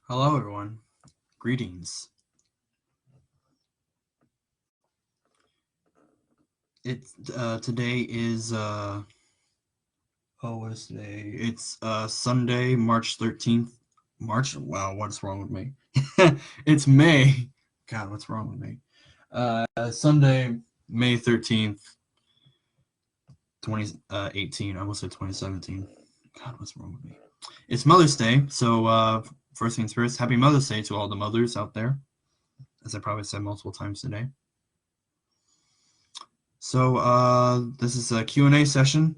Hello, everyone. Greetings. It's today is what is today? It's Sunday, March 13th. March. Wow, what's wrong with me? It's May. God, what's wrong with me? Sunday, May 13th, 2018. I almost said 2017. God, what's wrong with me? It's Mother's Day, so first things first, happy Mother's Day to all the mothers out there, as I probably said multiple times today. So this is a Q&A session,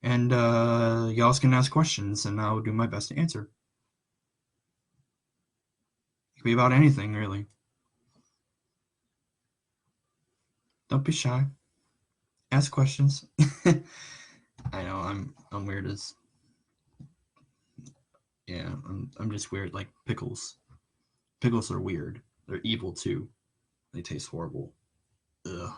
and y'all can ask questions, and I'll do my best to answer. It could be about anything, really. Don't be shy. Ask questions. I know I'm weird as yeah. I'm just weird like pickles. Pickles are weird. They're evil too. They taste horrible. Ugh.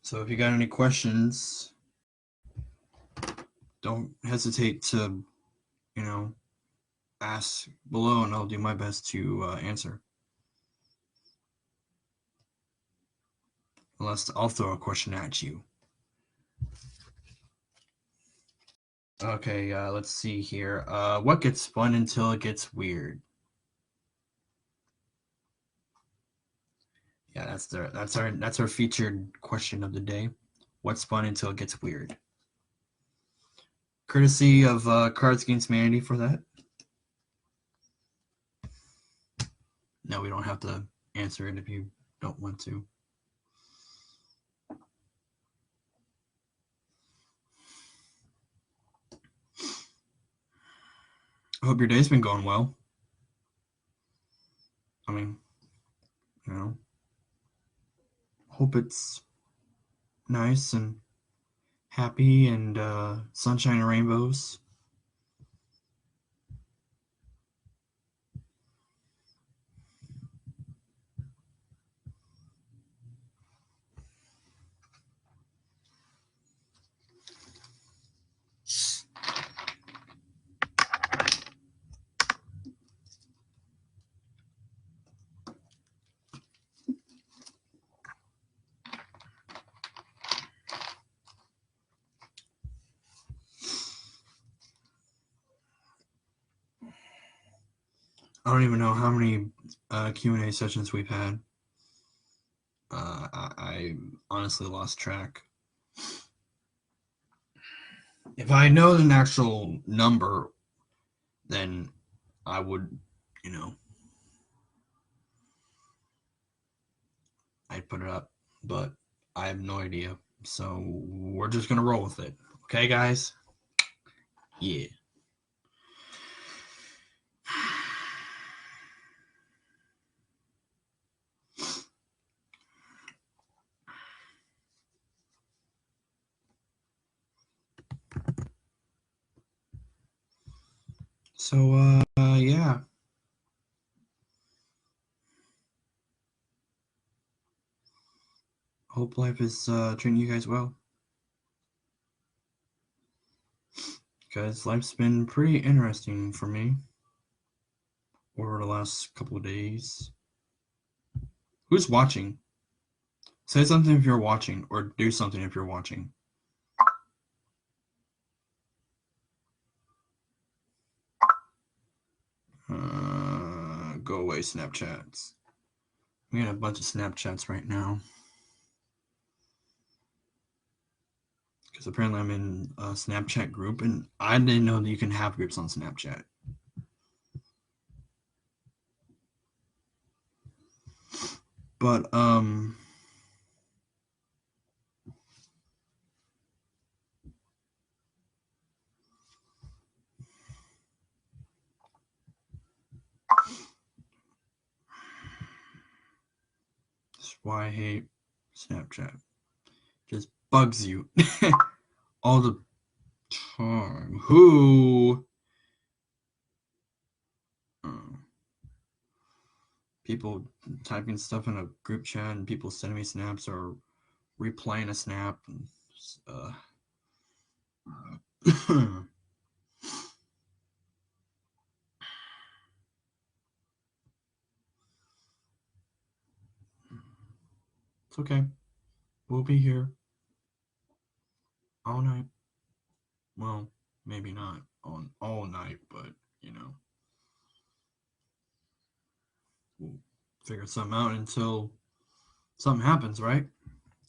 So if you got any questions, don't hesitate to you know ask below, and I'll do my best to answer. Unless I'll throw a question at you. Okay, let's see here. What gets fun until it gets weird? Yeah, that's our featured question of the day. What's fun until it gets weird? Courtesy of Cards Against Humanity for that. No, we don't have to answer it if you don't want to. I hope your day's been going well. I mean, you know, hope it's nice and happy and sunshine and rainbows. I don't even know how many Q&A sessions we've had. I honestly lost track. If I know the actual number, then I would, you know, I'd put it up, but I have no idea. So we're just gonna roll with it. Okay, guys? Yeah. So, yeah. Hope life is treating you guys well. Because life's been pretty interesting for me over the last couple of days. Who's watching? Say something if you're watching, or do something if you're watching. Go away, Snapchats. We got a bunch of Snapchats right now. Because apparently I'm in a Snapchat group, and I didn't know that you can have groups on Snapchat. But, that's why I hate Snapchat. just bugs you all the time. Who? People typing stuff in a group chat and people sending me snaps or replaying a snap. And, it's okay. We'll be here all night. Well, maybe not on all night, but we'll figure something out until something happens, right?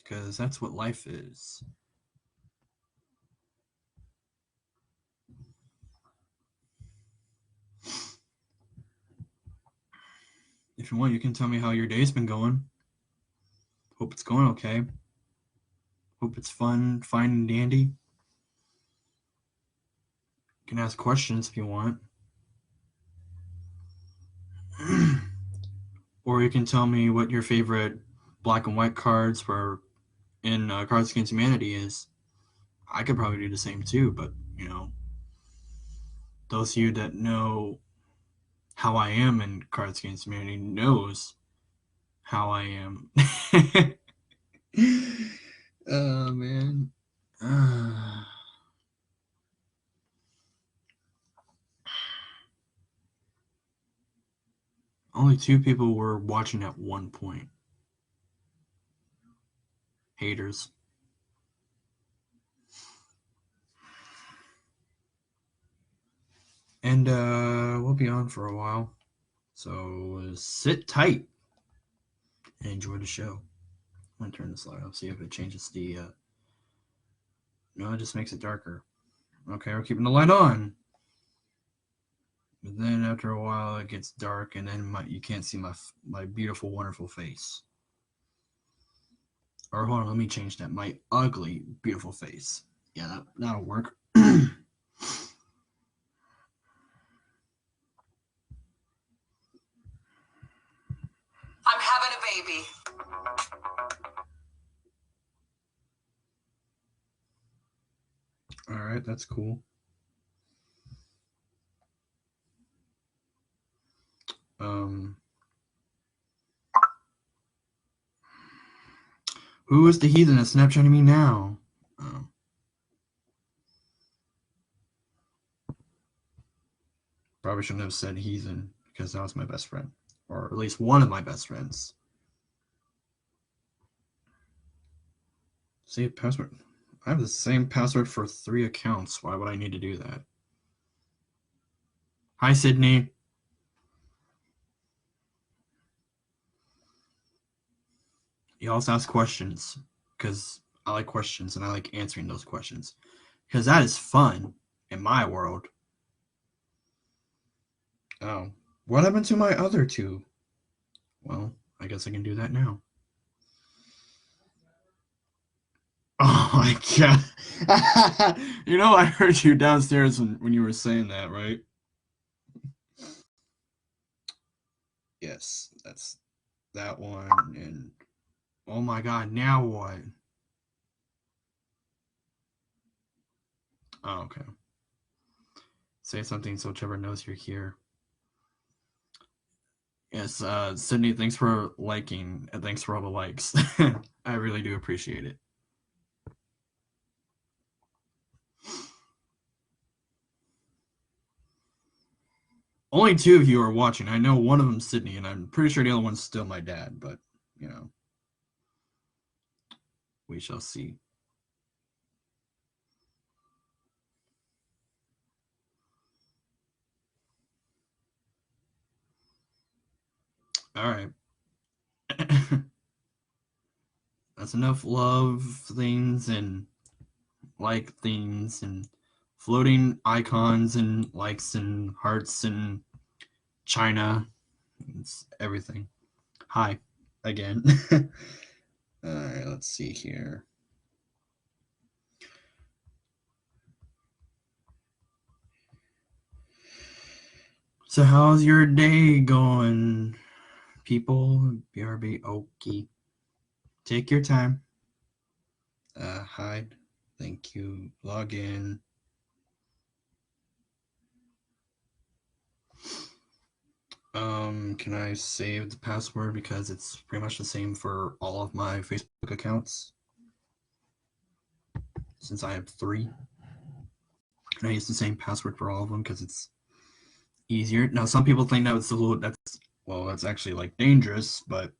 Because that's what life is. If you want, you can tell me how your day's been going. Hope it's going okay. Hope it's fun, fine, and dandy. You can ask questions if you want. Or you can tell me what your favorite black and white cards were in Cards Against Humanity is. I could probably do the same too, but those of you that know how I am in Cards Against Humanity knows how I am. Oh man. Only 2 people were watching at one point. Haters. And we'll be on for a while. So sit tight and enjoy the show. I'm going to turn this light off, see if it changes the... No, it just makes it darker. Okay, we're keeping the light on. But then after a while it gets dark and then you can't see my beautiful, wonderful face. Or hold on, let me change that. My ugly, beautiful face. Yeah, that'll work. I'm having a baby. All right, that's cool. Who is the heathen that's Snapchatting me now? Probably shouldn't have said heathen because that was my best friend, or at least one of my best friends. Save password. I have the same password for 3 accounts. Why would I need to do that? Hi, Sydney. You also ask questions because I like questions and I like answering those questions because that is fun in my world. Oh, what happened to my other 2? Well, I guess I can do that now. Oh my god. I heard you downstairs when you were saying that, right? Yes, that's that one. And oh my god, now what? Oh, okay. Say something so Trevor knows you're here. Yes, Sydney, thanks for liking and thanks for all the likes. I really do appreciate it. Only 2 of you are watching. I know one of them's Sydney, and I'm pretty sure the other one's still my dad, but, we shall see. All right. That's enough love things and like things and floating icons and likes and hearts and China. It's everything. Hi, again. All right, let's see here. So how's your day going, people? BRB, okay. Take your time. Hide. Thank you. Log in. Can I save the password because it's pretty much the same for all of my Facebook accounts? Since I have 3. Can I use the same password for all of them because it's easier? Now, some people think that that's actually like dangerous, but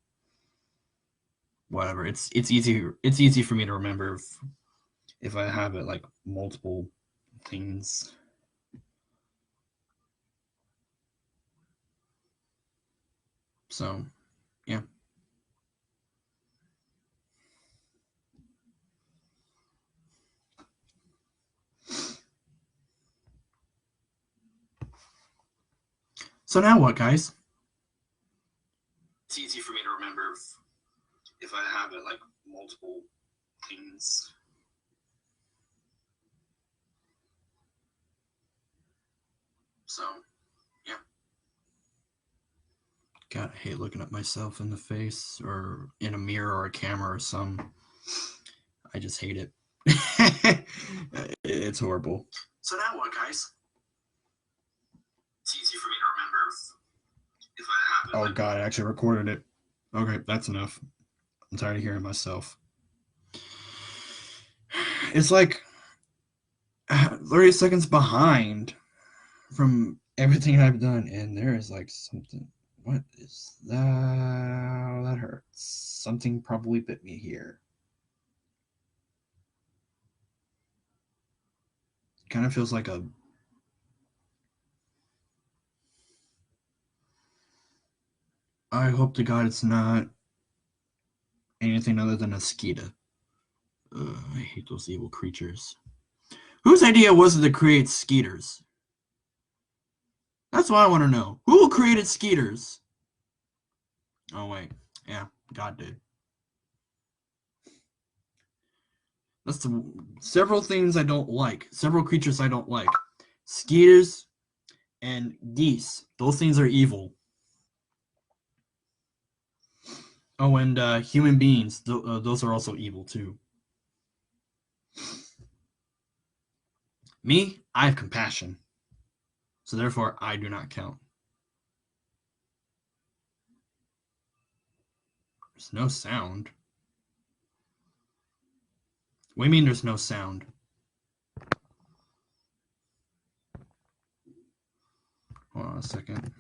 whatever. It's easy. It's easy for me to remember if I have it like multiple things. So, yeah. So now what, guys? It's easy for me to remember if I have it like multiple things. So, yeah. God, I hate looking at myself in the face or in a mirror or a camera or some. I just hate it. It's horrible. So now what, guys? It's easy for me to remember if I have it. Oh, like, God, I actually recorded it. Okay, that's enough. I'm tired of hearing myself. It's like 30 seconds behind from everything I've done, and there is like something. What is that? Oh, that hurts. Something probably bit me here. Kind of feels like a. I hope to God it's not anything other than a Skeeta. I hate those evil creatures. Whose idea was it to create Skeeters? That's what I want to know. Who created Skeeters? Oh, wait. Yeah, God did. That's several things I don't like. Several creatures I don't like. Skeeters and geese. Those things are evil. Oh, and human beings. Those are also evil, too. Me, I have compassion. So therefore, I do not count. There's no sound. What do you mean there's no sound? Hold on a second.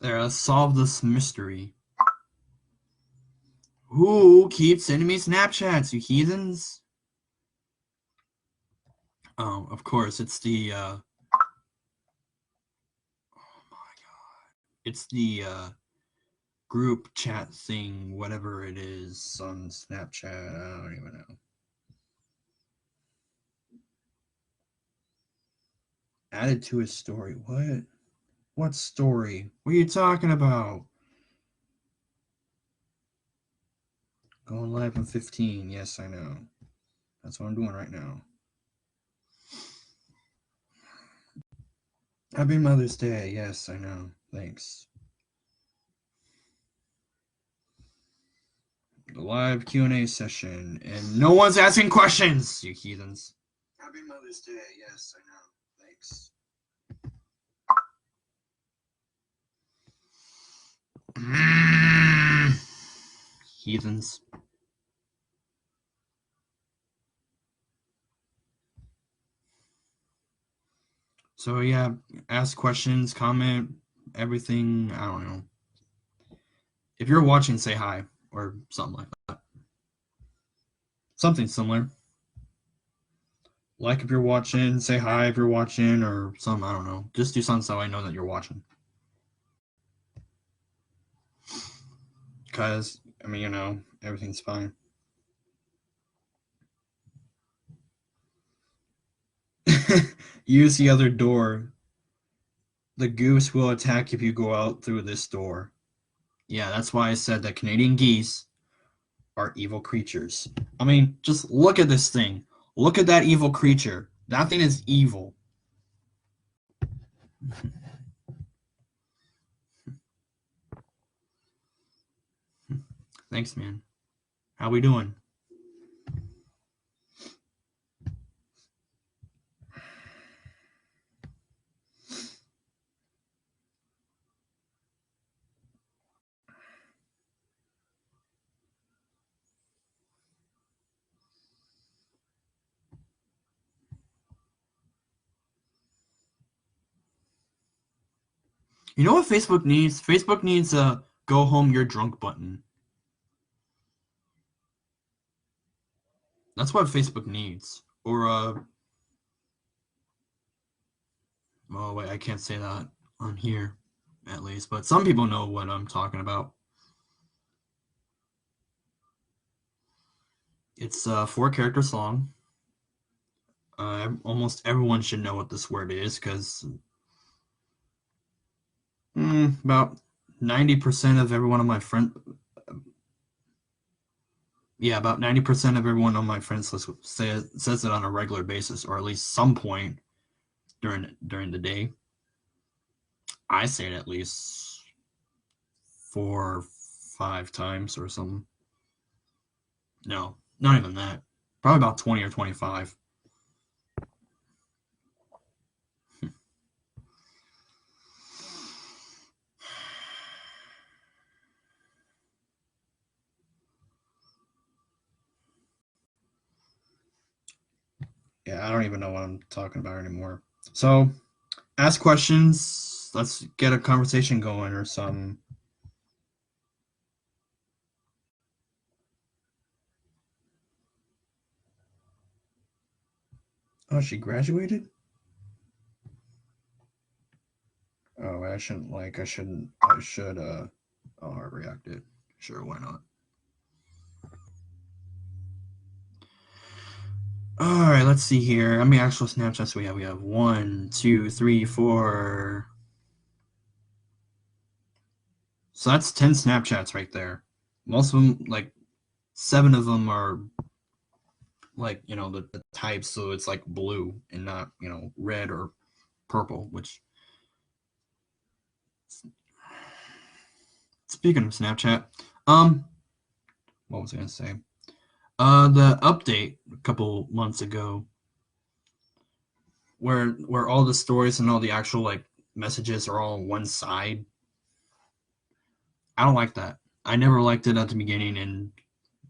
There, let's solve this mystery. Who keeps sending me Snapchats, you heathens? Oh, of course, it's the, oh my God. It's the, group chat thing, whatever it is on Snapchat. I don't even know. Added to his story. What? What story? What are you talking about? Going live in 15. Yes, I know. That's what I'm doing right now. Happy Mother's Day. Yes, I know. Thanks. The live Q&A session, and no one's asking questions, you heathens. Happy Mother's Day. Yes, I know. Thanks. Heathens. So yeah, ask questions, comment, everything. I don't know. If you're watching, say hi or something like that. Something similar. Like if you're watching, say hi if you're watching, or something. I don't know. Just do something so I know that you're watching. Because, I mean, everything's fine. Use the other door. The goose will attack if you go out through this door. Yeah, that's why I said that Canadian geese are evil creatures. I mean, just look at this thing. Look at that evil creature. That thing is evil. Thanks, man. How we doing? You know what Facebook needs? Facebook needs a go home you're drunk button. That's what Facebook needs. Or oh wait, I can't say that on here at least, but some people know what I'm talking about. It's a 4-character song. Almost everyone should know what this word is because about 90% of everyone on my friend, yeah, about 90% of everyone on my friends list says it on a regular basis, or at least some point during the day. I say it at least 4 or 5 times or something. No, not even that. Probably about 20 or 25. Yeah, I don't even know what I'm talking about anymore. So, ask questions. Let's get a conversation going or something. Oh, she graduated? Oh, I shouldn't like. I should. Oh, heart reacted. Sure, why not? All right, let's see here. How many actual Snapchats we have? We have 1, 2, 3, 4. So that's 10 Snapchats right there. Most of them, like 7 of them, are like the types, so it's like blue and not red or purple. Which, speaking of Snapchat, what was I gonna say? The update a couple months ago, where all the stories and all the actual like messages are all on one side. I don't like that. I never liked it at the beginning, and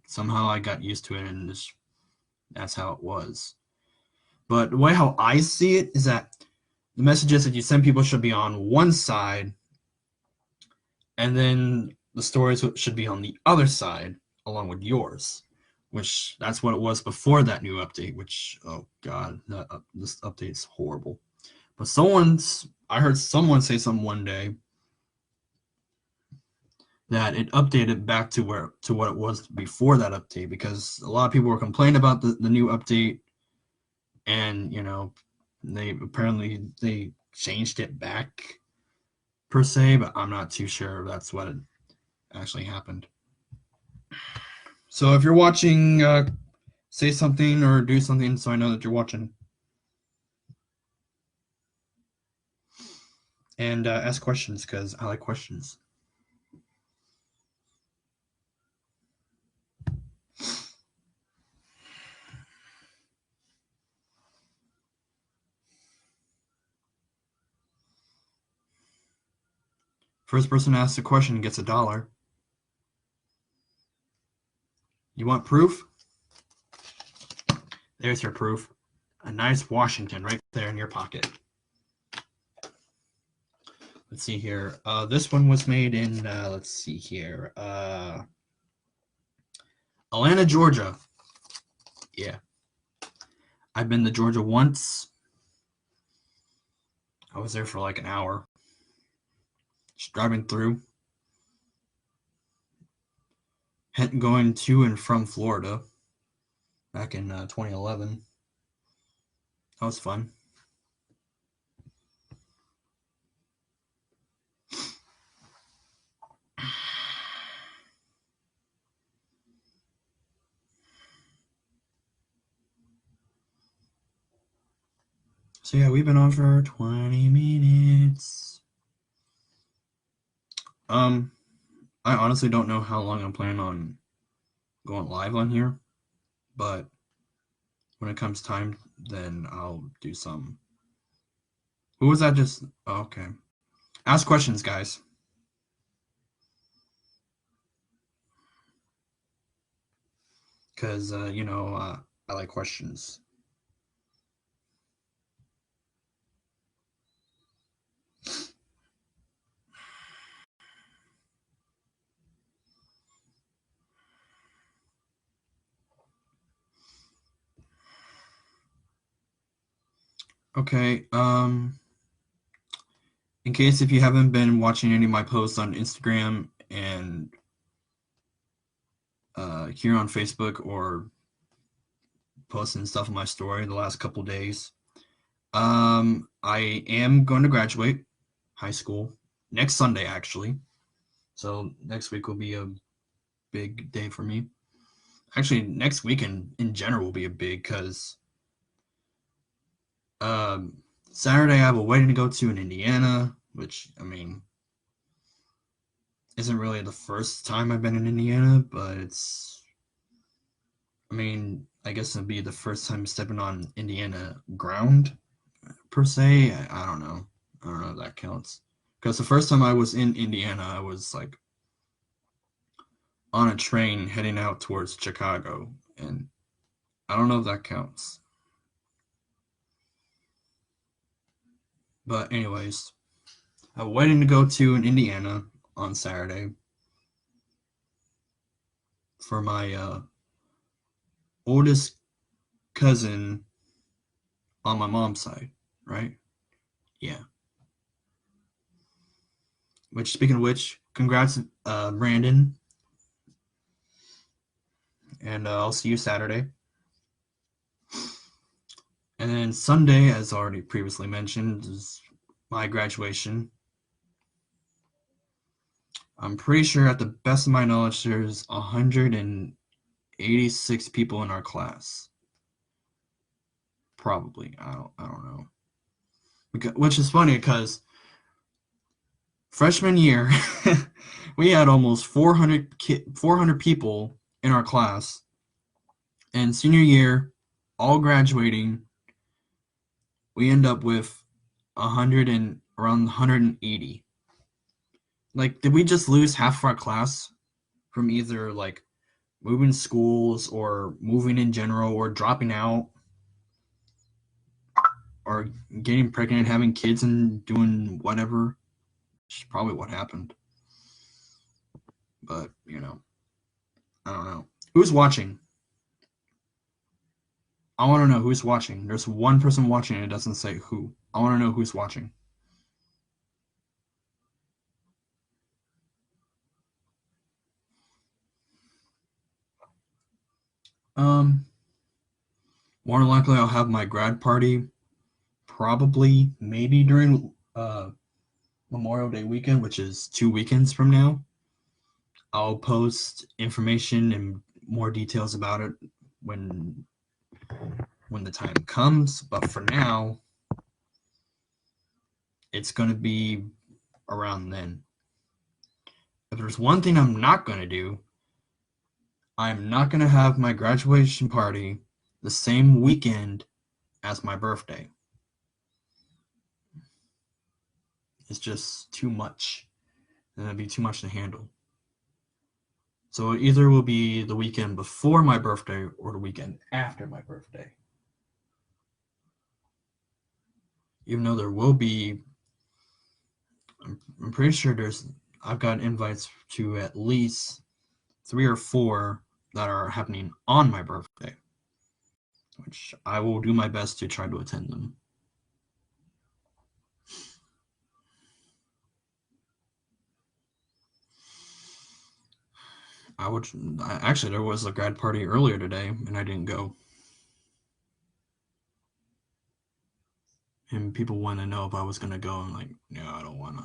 somehow I got used to it, and that's how it was. But the way how I see it is that the messages that you send people should be on one side, and then the stories should be on the other side along with yours. Which that's what it was before that new update. Which, oh god, this update's horrible. But I heard someone say something one day that it updated back to what it was before that update, because a lot of people were complaining about the new update, and they changed it back per se, but I'm not too sure if that's what actually happened. So if you're watching, say something or do something so I know that you're watching, and ask questions because I like questions. First person to ask a question gets $1. You want proof? There's your proof. A nice Washington right there in your pocket. Let's see here. This one was made in, let's see here, Atlanta, Georgia. Yeah. I've been to Georgia once. I was there for like an hour. Just driving through. Going to and from Florida back in 2011. That was fun. So yeah, we've been on for 20 minutes. I honestly don't know how long I'm planning on going live on here, but when it comes time, then I'll do some. Who was that just? Oh, okay. Ask questions, guys. Because, I like questions. Okay, in case if you haven't been watching any of my posts on Instagram and here on Facebook or posting stuff in my story the last couple days, I am going to graduate high school next Sunday, actually. So next week will be a big day for me. Actually, next weekend in general will be a big because um, Saturday I have a wedding to go to in Indiana, which I mean isn't really the first time I've been in Indiana, but I guess it'd be the first time stepping on Indiana ground per se. I don't know. I don't know if that counts. Because the first time I was in Indiana, I was like on a train heading out towards Chicago, and I don't know if that counts. But anyways, I have a wedding to go to in Indiana on Saturday for my oldest cousin on my mom's side, right? Yeah. Which, speaking of which, congrats, Brandon, and I'll see you Saturday. And then Sunday, as already previously mentioned, is my graduation. I'm pretty sure, at the best of my knowledge, there's 186 people in our class. Probably. I don't know. Which is funny because freshman year, we had almost 400 people in our class, and senior year, all graduating, we end up with 100 and around 180. Like, did we just lose half of our class from either like moving schools or moving in general or dropping out or getting pregnant, having kids, and doing whatever? Which is probably what happened. But, I don't know. Who's watching? I want to know who's watching. There's one person watching and it doesn't say who. I want to know who's watching. Um, More than likely I'll have my grad party probably maybe during Memorial Day weekend, which is 2 weekends from now. I'll post information and more details about it when when the time comes. But for now, it's gonna be around then. If there's one thing I'm not gonna do, I'm not gonna have my graduation party the same weekend as my birthday. It's just too much. And it'd be too much to handle. So it either will be the weekend before my birthday or the weekend after my birthday. Even though there will be, I'm pretty sure I've got invites to at least 3 or 4 that are happening on my birthday, which I will do my best to try to attend them. Actually, there was a grad party earlier today and I didn't go. And people want to know if I was going to go. I'm like, no, I don't want to.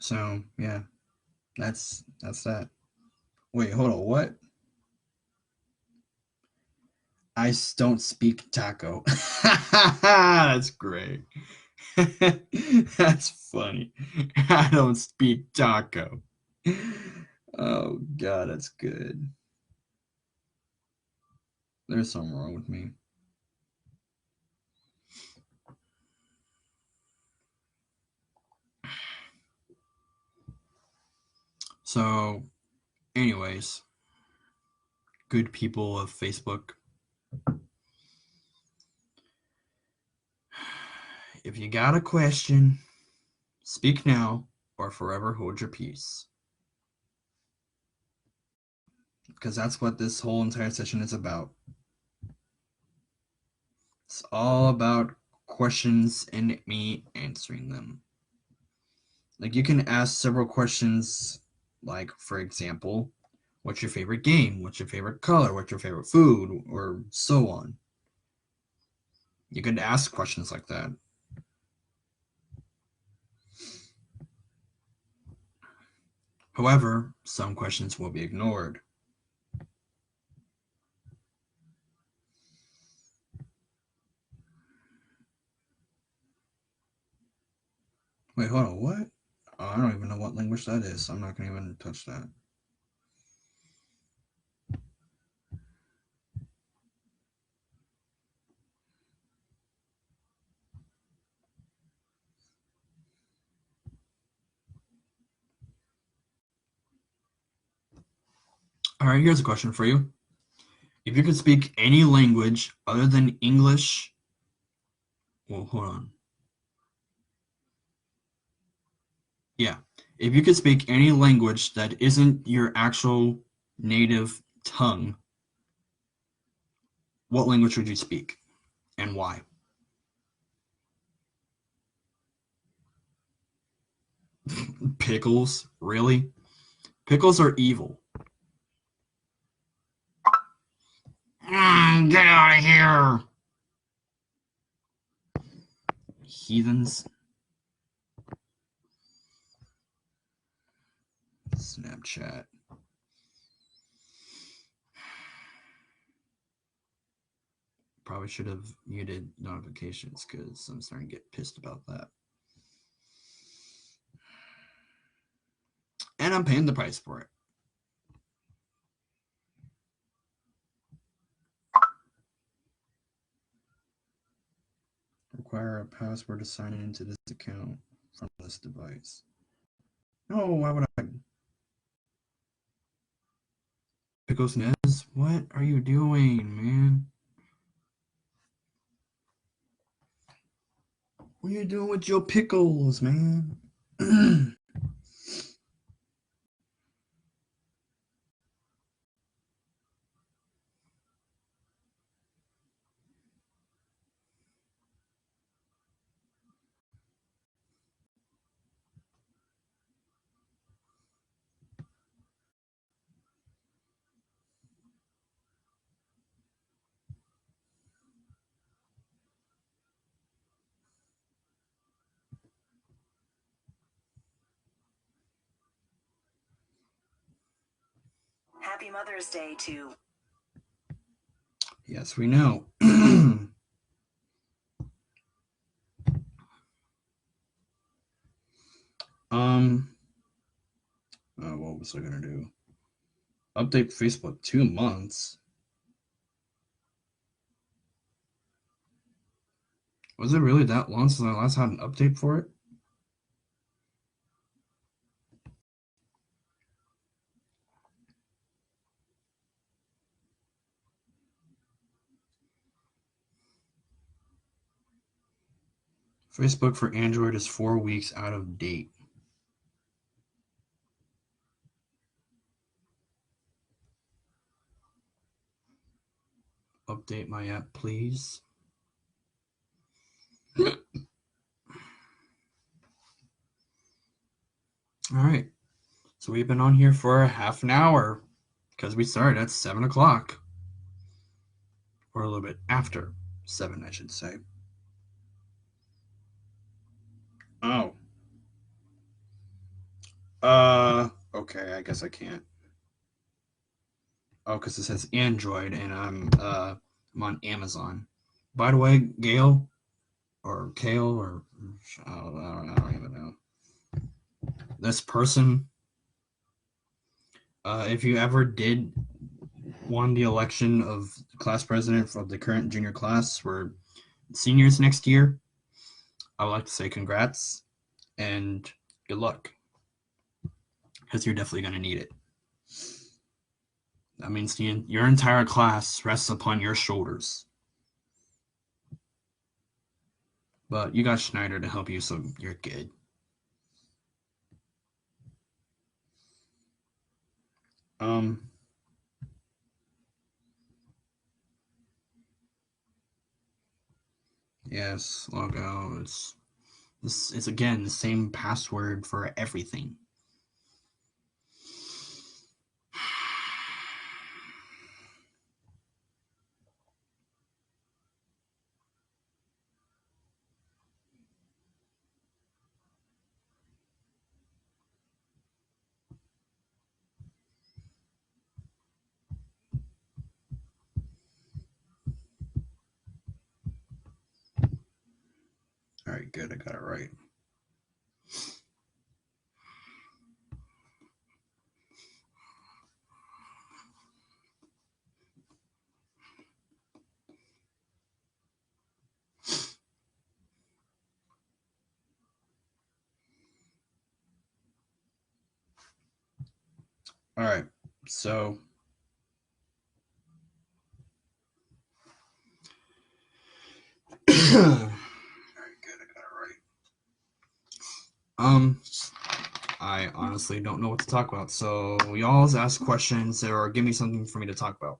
So yeah, that's that. Wait, hold on, what? I don't speak taco. That's great. That's funny. I don't speak taco. Oh god, that's good. There's something wrong with me. So, anyways, good people of Facebook, if you got a question, speak now or forever hold your peace. Because that's what this whole entire session is about. It's all about questions and me answering them. Like, you can ask several questions, like, for example, what's your favorite game? What's your favorite color? What's your favorite food? Or so on. You can ask questions like that. However, some questions will be ignored. Wait, hold on, what? Oh, I don't even know what language that is. I'm not going to even touch that. All right, here's a question for you. If you could speak any language other than English, well, hold on. Yeah, if you could speak any language that isn't your actual native tongue, what language would you speak and why? Pickles? Really? Pickles are evil. Get out of here! Heathens. Snapchat. Probably should have muted notifications because I'm starting to get pissed about that. And I'm paying the price for it. Require a password to sign into this account from this device. No, why would I? Pickles Nez, what are you doing, man? What are you doing with your pickles, man? Happy Mother's Day to. Yes, we know. What was I gonna do? Update Facebook 2 months. Was it really that long since I last had an update for it? Facebook for Android is 4 weeks out of date. Update my app, please. All right. So we've been on here for a half an hour because we started at 7 o'clock. Or a little bit after 7, I should say. Oh. Okay, I guess I can't. Oh, because it says Android, and I'm on Amazon. By the way, Gail or Kale or I don't even know. This person, if you ever did won the election of class president of the current junior class for seniors next year, I would like to say congrats and good luck, because you're definitely going to need it. That means your entire class rests upon your shoulders. But you got Schneider to help you, so you're good. Yes, logo. It's again the same password for everything. All right, good. I got it right. All right, so all right, good. I got it right. I honestly don't know what to talk about, so y'all ask questions or give me something for me to talk about.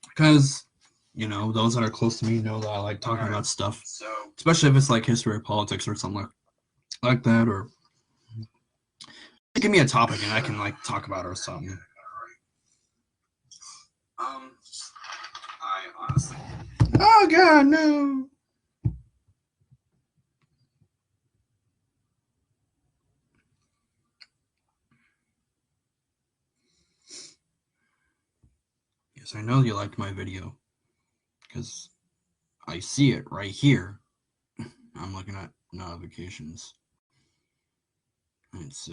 Because, those that are close to me know that I like talking about stuff. So, especially if it's like history or politics or something like that, or give me a topic and I can like talk about it or something. I honestly. Oh God, no. Yes, I know you liked my video, because I see it right here. I'm looking at notifications. It's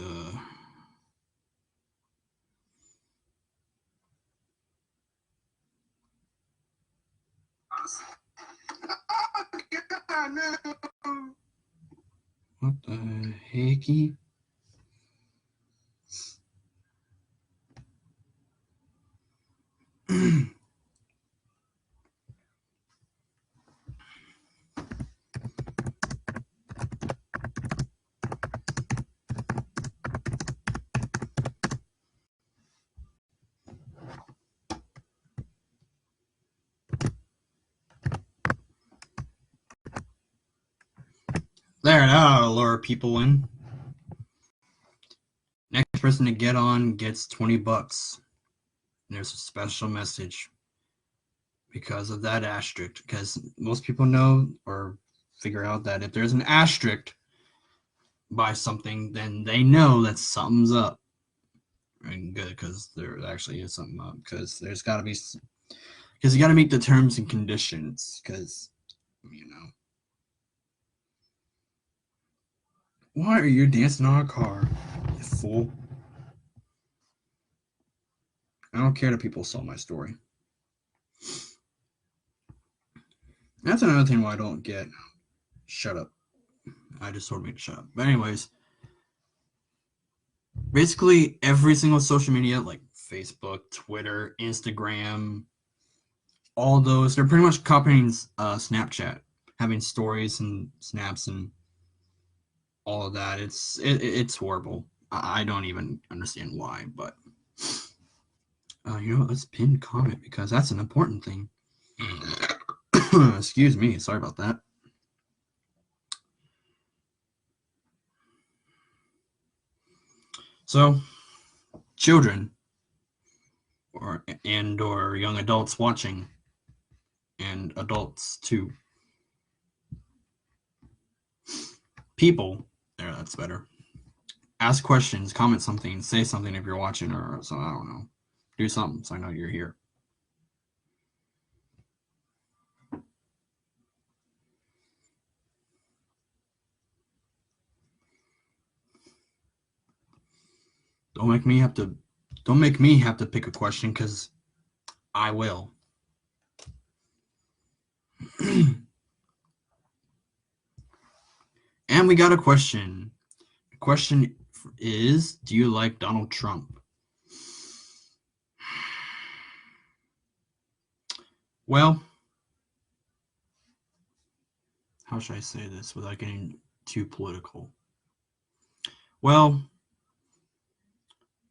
what the hecky? There, that'll lure people in. Next person to get on gets $20. There's a special message because of that asterisk. Because most people know or figure out that if there's an asterisk by something, then they know that something's up. And good, because there actually is something up. Because there's got to be, because you got to meet the terms and conditions. Because why are you dancing on a car, you fool? I don't care that people saw my story. That's another thing why I don't get. Shut up. I just told me to shut up. But anyways, basically every single social media like Facebook, Twitter, Instagram, all those, they're pretty much copying Snapchat, having stories and snaps and all of that. It's horrible. I don't even understand why, but let's pin comment because that's an important thing. Excuse me, sorry about that. So, children or young adults watching and adults too. People, there, that's better. Ask questions, comment something, say something if you're watching, or so I don't know. Do something so I know you're here. Don't make me have to pick a question, because I will. And we got a question. The question is, do you like Donald Trump? Well, how should I say this without getting too political? Well,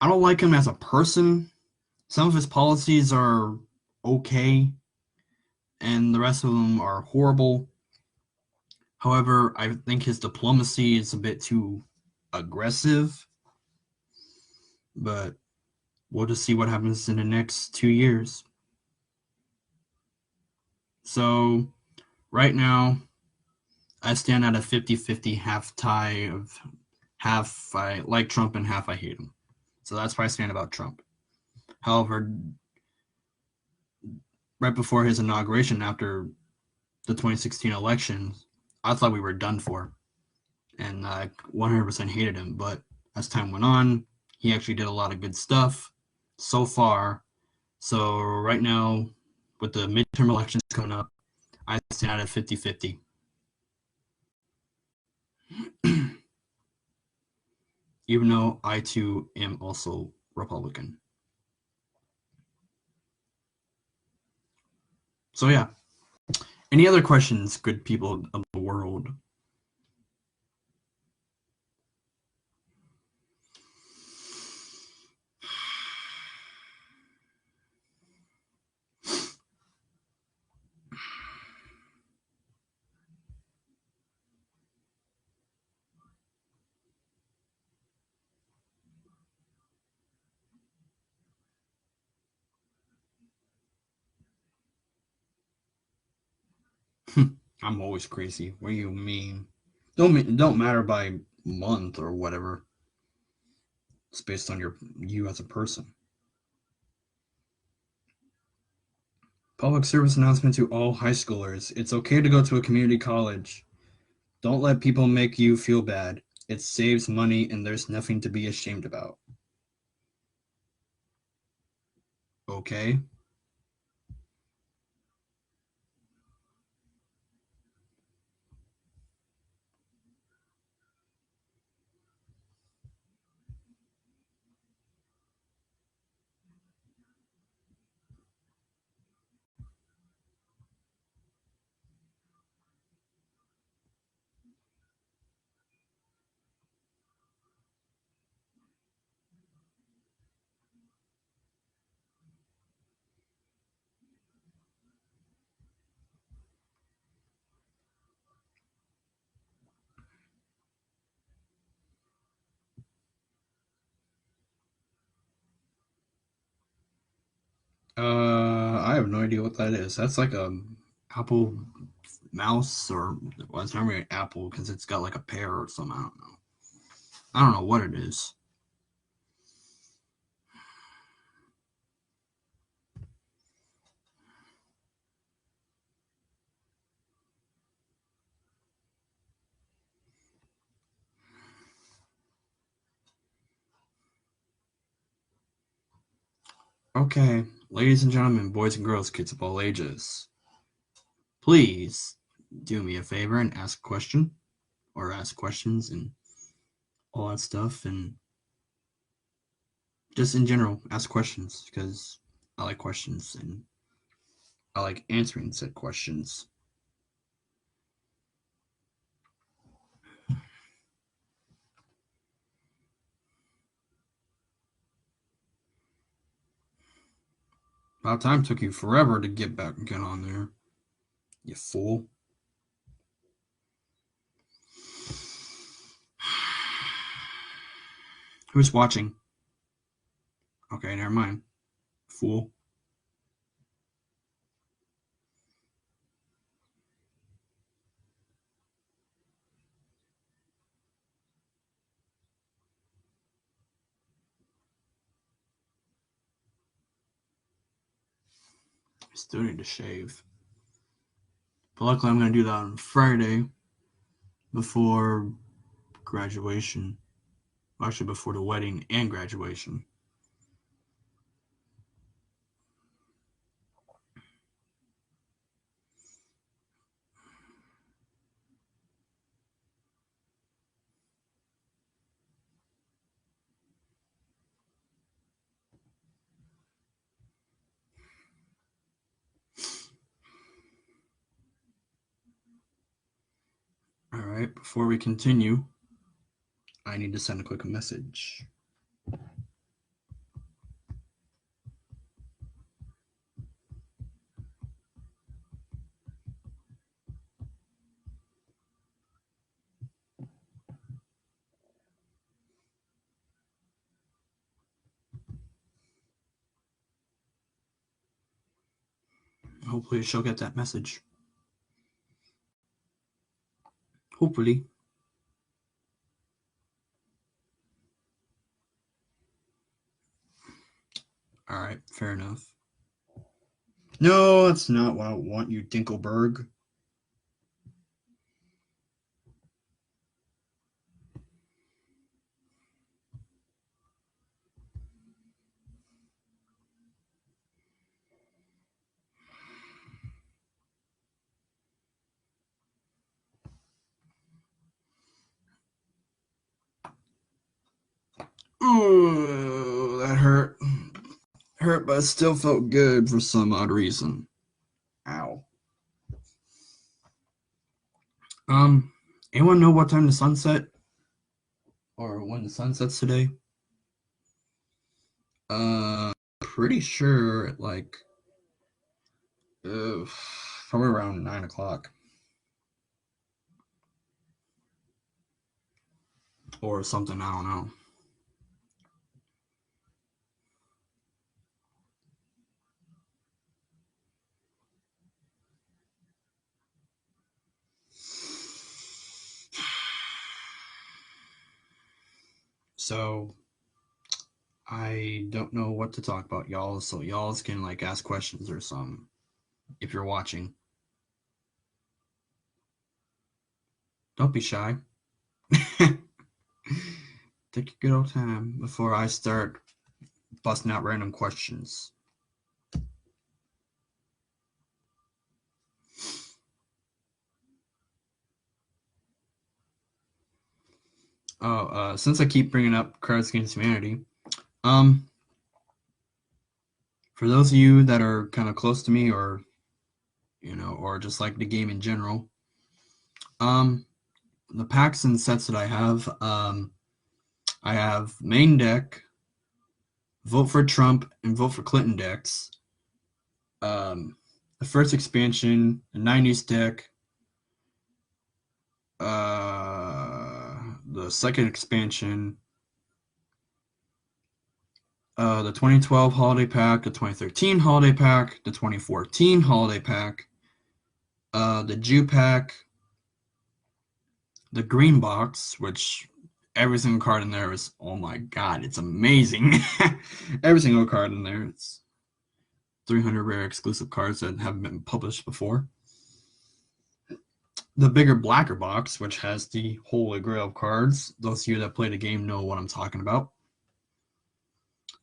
I don't like him as a person. Some of his policies are okay, and the rest of them are horrible. However, I think his diplomacy is a bit too aggressive, but we'll just see what happens in the next 2 years. So, right now, I stand at a 50-50 half tie of half I like Trump and half I hate him. So that's why I stand about Trump. However, right before his inauguration, after the 2016 election, I thought we were done for. And I 100% hated him. But as time went on, he actually did a lot of good stuff so far. So right now, with the midterm elections coming up, I stand at 50-50. Even though I too am also Republican. So yeah. Any other questions, good people of the world? I'm always crazy. What do you mean? Don't matter by month or whatever. It's based on you as a person. Public service announcement to all high schoolers. It's okay to go to a community college. Don't let people make you feel bad. It saves money and there's nothing to be ashamed about. Okay? I have no idea what that is. That's like a Apple mouse, or well, it's not really an apple because it's got like a pear or something. I don't know. I don't know what it is. Okay, ladies and gentlemen, boys and girls, kids of all ages, please do me a favor and ask a question, or ask questions and all that stuff, and just in general, ask questions because I like questions and I like answering said questions. About time, took you forever to get back and get on there, you fool. Who's watching? Okay, never mind. Fool. Still need to shave. But luckily I'm going to do that on Friday before graduation. Actually, before the wedding and graduation. All right, before we continue, I need to send a quick message. Hopefully she'll get that message. Hopefully. All right, fair enough. No, that's not what I want, you Dinkelberg. Ooh, that hurt. Hurt, but it still felt good for some odd reason. Ow. Anyone know what time the sun set? Or when the sun sets today? Pretty sure like probably around 9 o'clock. Or something, I don't know. So I don't know what to talk about, y'all. So y'all can like ask questions or something if you're watching. Don't be shy. Take your good old time before I start busting out random questions. Since I keep bringing up Cards Against Humanity, for those of you that are kind of close to me, or or just like the game in general, the packs and sets that I have main deck, vote for Trump and vote for Clinton decks. The first expansion, the 90s deck, the second expansion, the 2012 holiday pack, the 2013 holiday pack, the 2014 holiday pack, the Jew pack, the green box, which every single card in there is, oh my god, it's amazing. Every single card in there, it's 300 rare exclusive cards that haven't been published before. The bigger, blacker box, which has the Holy Grail of cards. Those of you that play the game know what I'm talking about.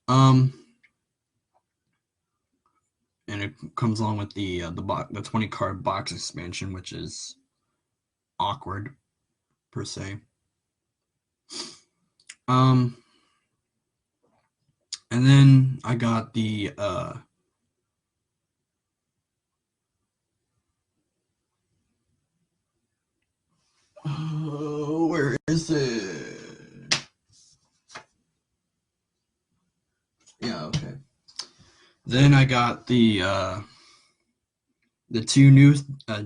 And it comes along with the 20 card box expansion, which is awkward per se. And then I got the where is it? Yeah, okay. Then I got the two new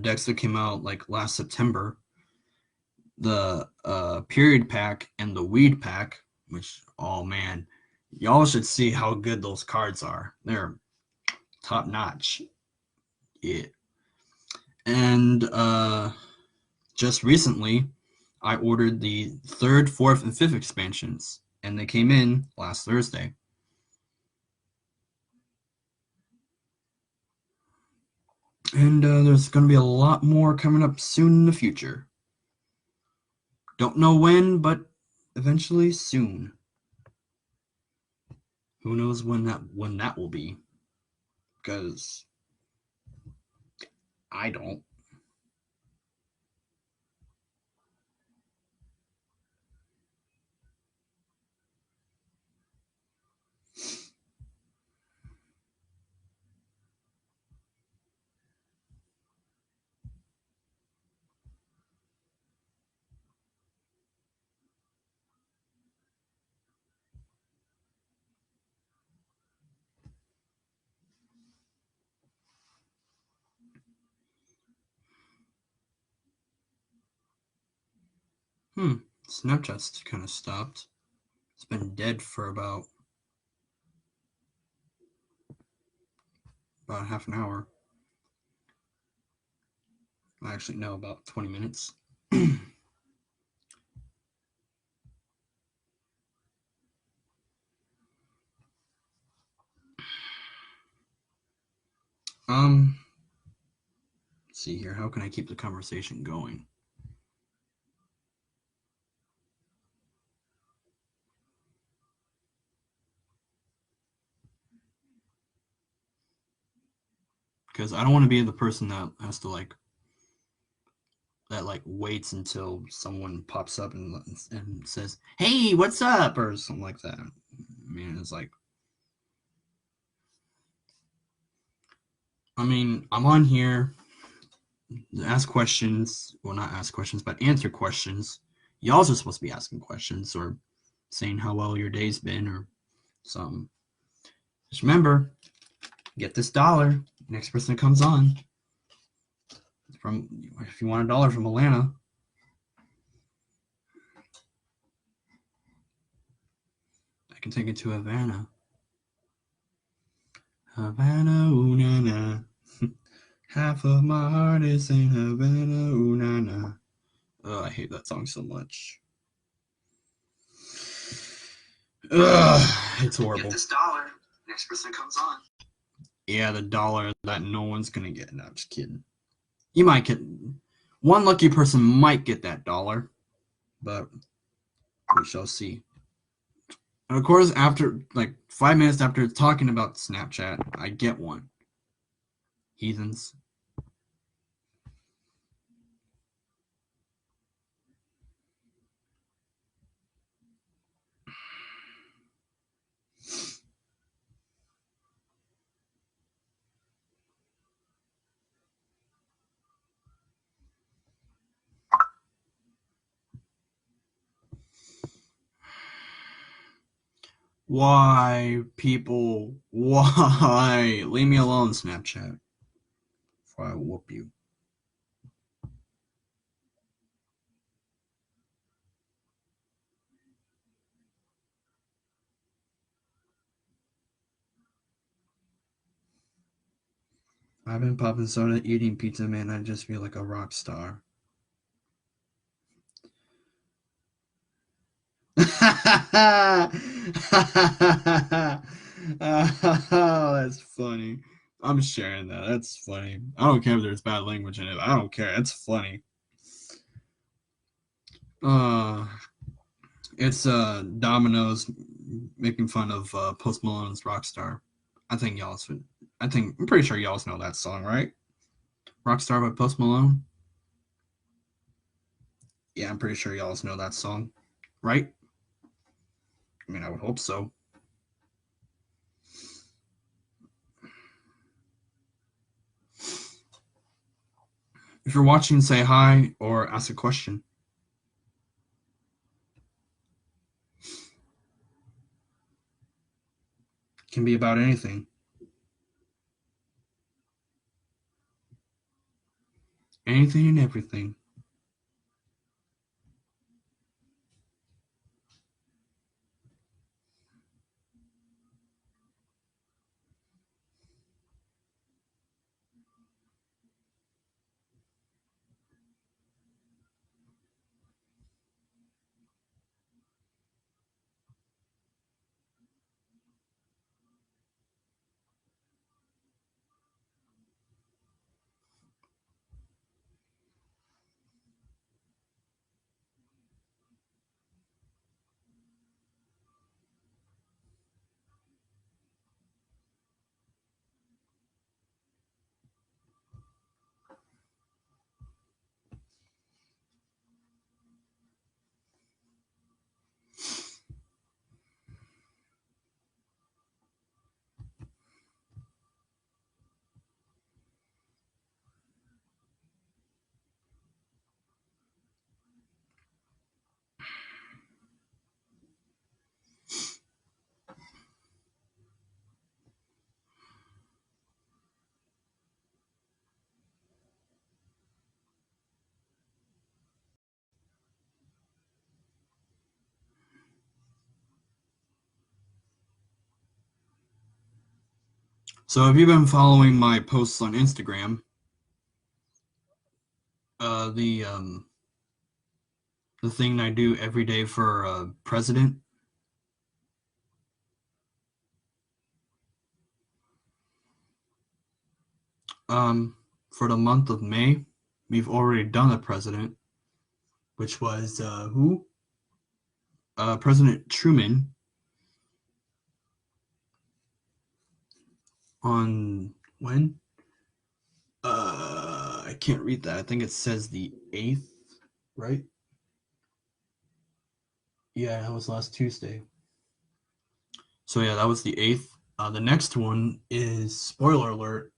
decks that came out like last September. The period pack and the weed pack, which, oh man, y'all should see how good those cards are. They're top notch. Yeah. And just recently I ordered the 3rd, 4th, and 5th expansions, and they came in last Thursday. And there's going to be a lot more coming up soon in the future. Don't know when, but eventually soon. Who knows when that will be? Because I don't. Snapchat's kind of stopped. It's been dead for about half an hour. Actually, no, about 20 minutes. Let's see here. How can I keep the conversation going? Because I don't want to be the person that has to waits until someone pops up and says, "Hey, what's up?" or something like that. I mean, it's like, I'm on here to ask questions. Well, not ask questions, but answer questions. Y'all are supposed to be asking questions or saying how well your day's been or something. Just remember, get this dollar. Next person that comes on from, if you want $1 from Atlanta, I can take it to Havana. Havana, ooh na na. Half of my heart is in Havana, ooh na na. Oh, I hate that song so much. Ugh, it's horrible. Get this dollar. Next person comes on. Yeah, the dollar that no one's gonna get. No, I'm just kidding. You might get one lucky person might get that dollar, but we shall see. And of course, after like 5 minutes after talking about Snapchat, I get one. Heathens. Why, people? Why? Leave me alone, Snapchat. Before I whoop you. I've been popping soda, eating pizza, man. I just feel like a rock star. Oh, that's funny. I'm sharing that. That's funny. I don't care if there's bad language in it. I don't care. It's funny. Uh, it's Domino's making fun of Post Malone's Rockstar. I think I'm pretty sure y'all know that song, right? Rockstar by Post Malone. Yeah, I'm pretty sure y'all know that song, right? I mean, I would hope so. If you're watching, say hi or ask a question. It can be about anything. Anything and everything. So if you've been following my posts on Instagram, the thing I do every day for president, for the month of May, we've already done a president, which was who? President Truman. On when? I can't read that. I think it says the 8th, right? Yeah, that was last Tuesday. So yeah, that was the 8th. The next one is, spoiler alert,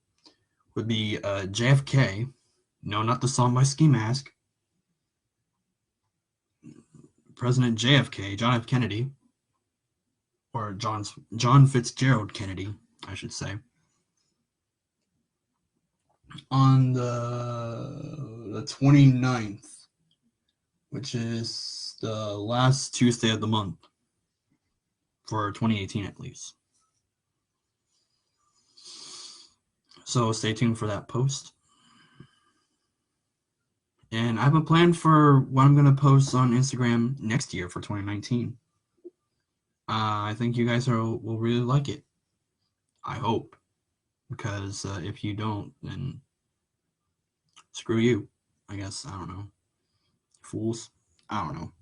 would be JFK. No, not the song by Ski Mask. President JFK, John F. Kennedy, or John Fitzgerald Kennedy, I should say. On the 29th, which is the last Tuesday of the month for 2018 at least. So stay tuned for that post. And I have a plan for what I'm going to post on Instagram next year for 2019. I think you guys will really like it. I hope. Because if you don't, then screw you. I guess. I don't know. Fools. I don't know.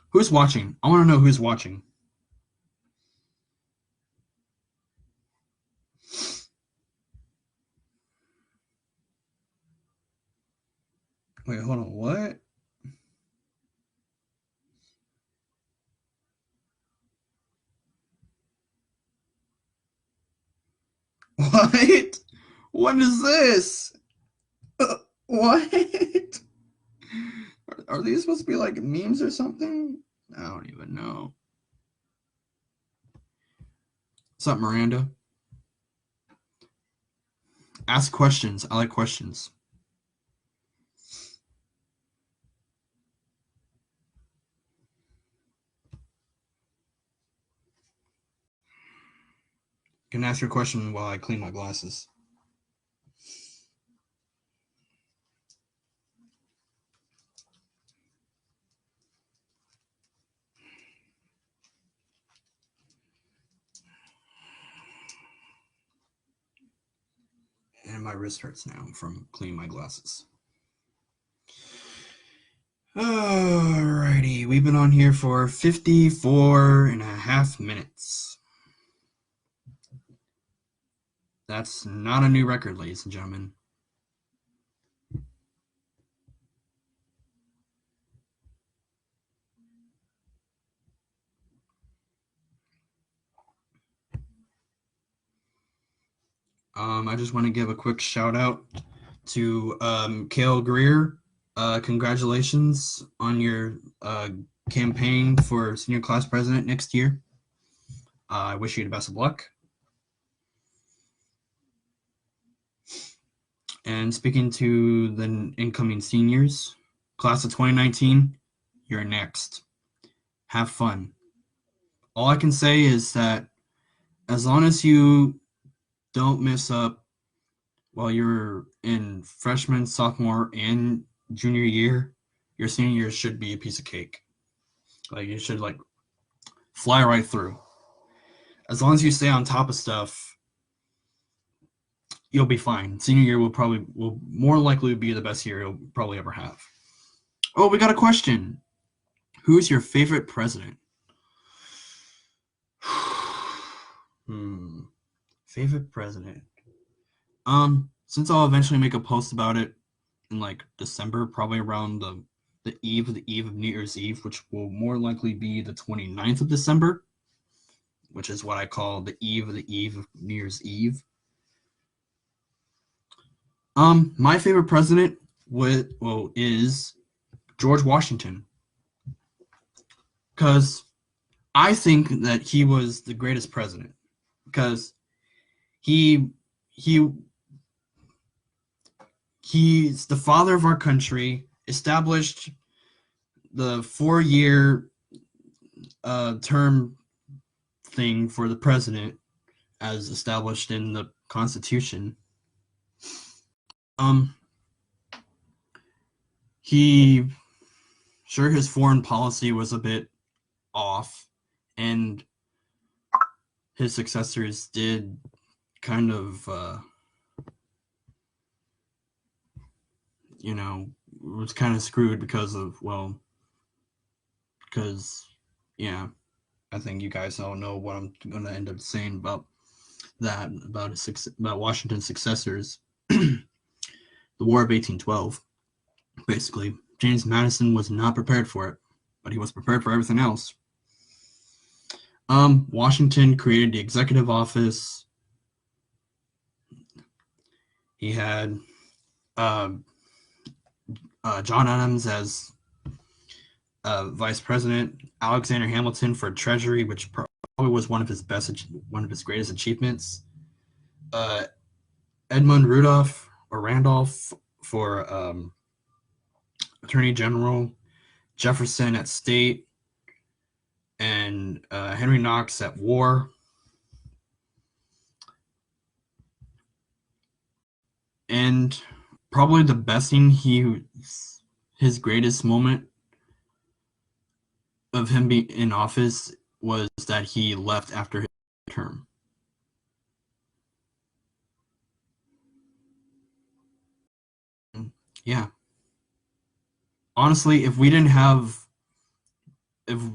Who's watching? I want to know who's watching. Wait, hold on. What? What? What is this? What? Are these supposed to be like memes or something? I don't even know. What's up, Miranda? Ask questions. I like questions. You can ask your question while I clean my glasses. And my wrist hurts now from cleaning my glasses. Alrighty, we've been on here for 54 and a half minutes. That's not a new record, ladies and gentlemen. I just want to give a quick shout out to Cale Greer. Congratulations on your campaign for senior class president next year. I wish you the best of luck. And speaking to the incoming seniors, class of 2019, you're next. Have fun. All I can say is that as long as you don't mess up while you're in freshman, sophomore, and junior year, your senior year should be a piece of cake. Like, you should like fly right through. As long as you stay on top of stuff, you'll be fine. Senior year will more likely be the best year you'll probably ever have. Oh, we got a question. Who's your favorite president? Favorite president. Since I'll eventually make a post about it in like December, probably around the eve of New Year's Eve, which will more likely be the 29th of December, which is what I call the eve of New Year's Eve. My favorite president is George Washington, because I think that he was the greatest president, because he's the father of our country, established the 4-year term thing for the president, as established in the Constitution. Um, he sure his foreign policy was a bit off, and his successors did kind of, was kind of screwed because of, well, because, yeah, I think you guys all know what I'm going to end up saying about that, about Washington's successors. The War of 1812, basically. James Madison was not prepared for it, but he was prepared for everything else. Washington created the executive office. He had uh, John Adams as vice president, Alexander Hamilton for Treasury, which probably was one of his greatest achievements. Edmund Randolph for Attorney General, Jefferson at State, and Henry Knox at War. And probably the best thing his greatest moment of him being in office was that he left after his term. Yeah. Honestly, if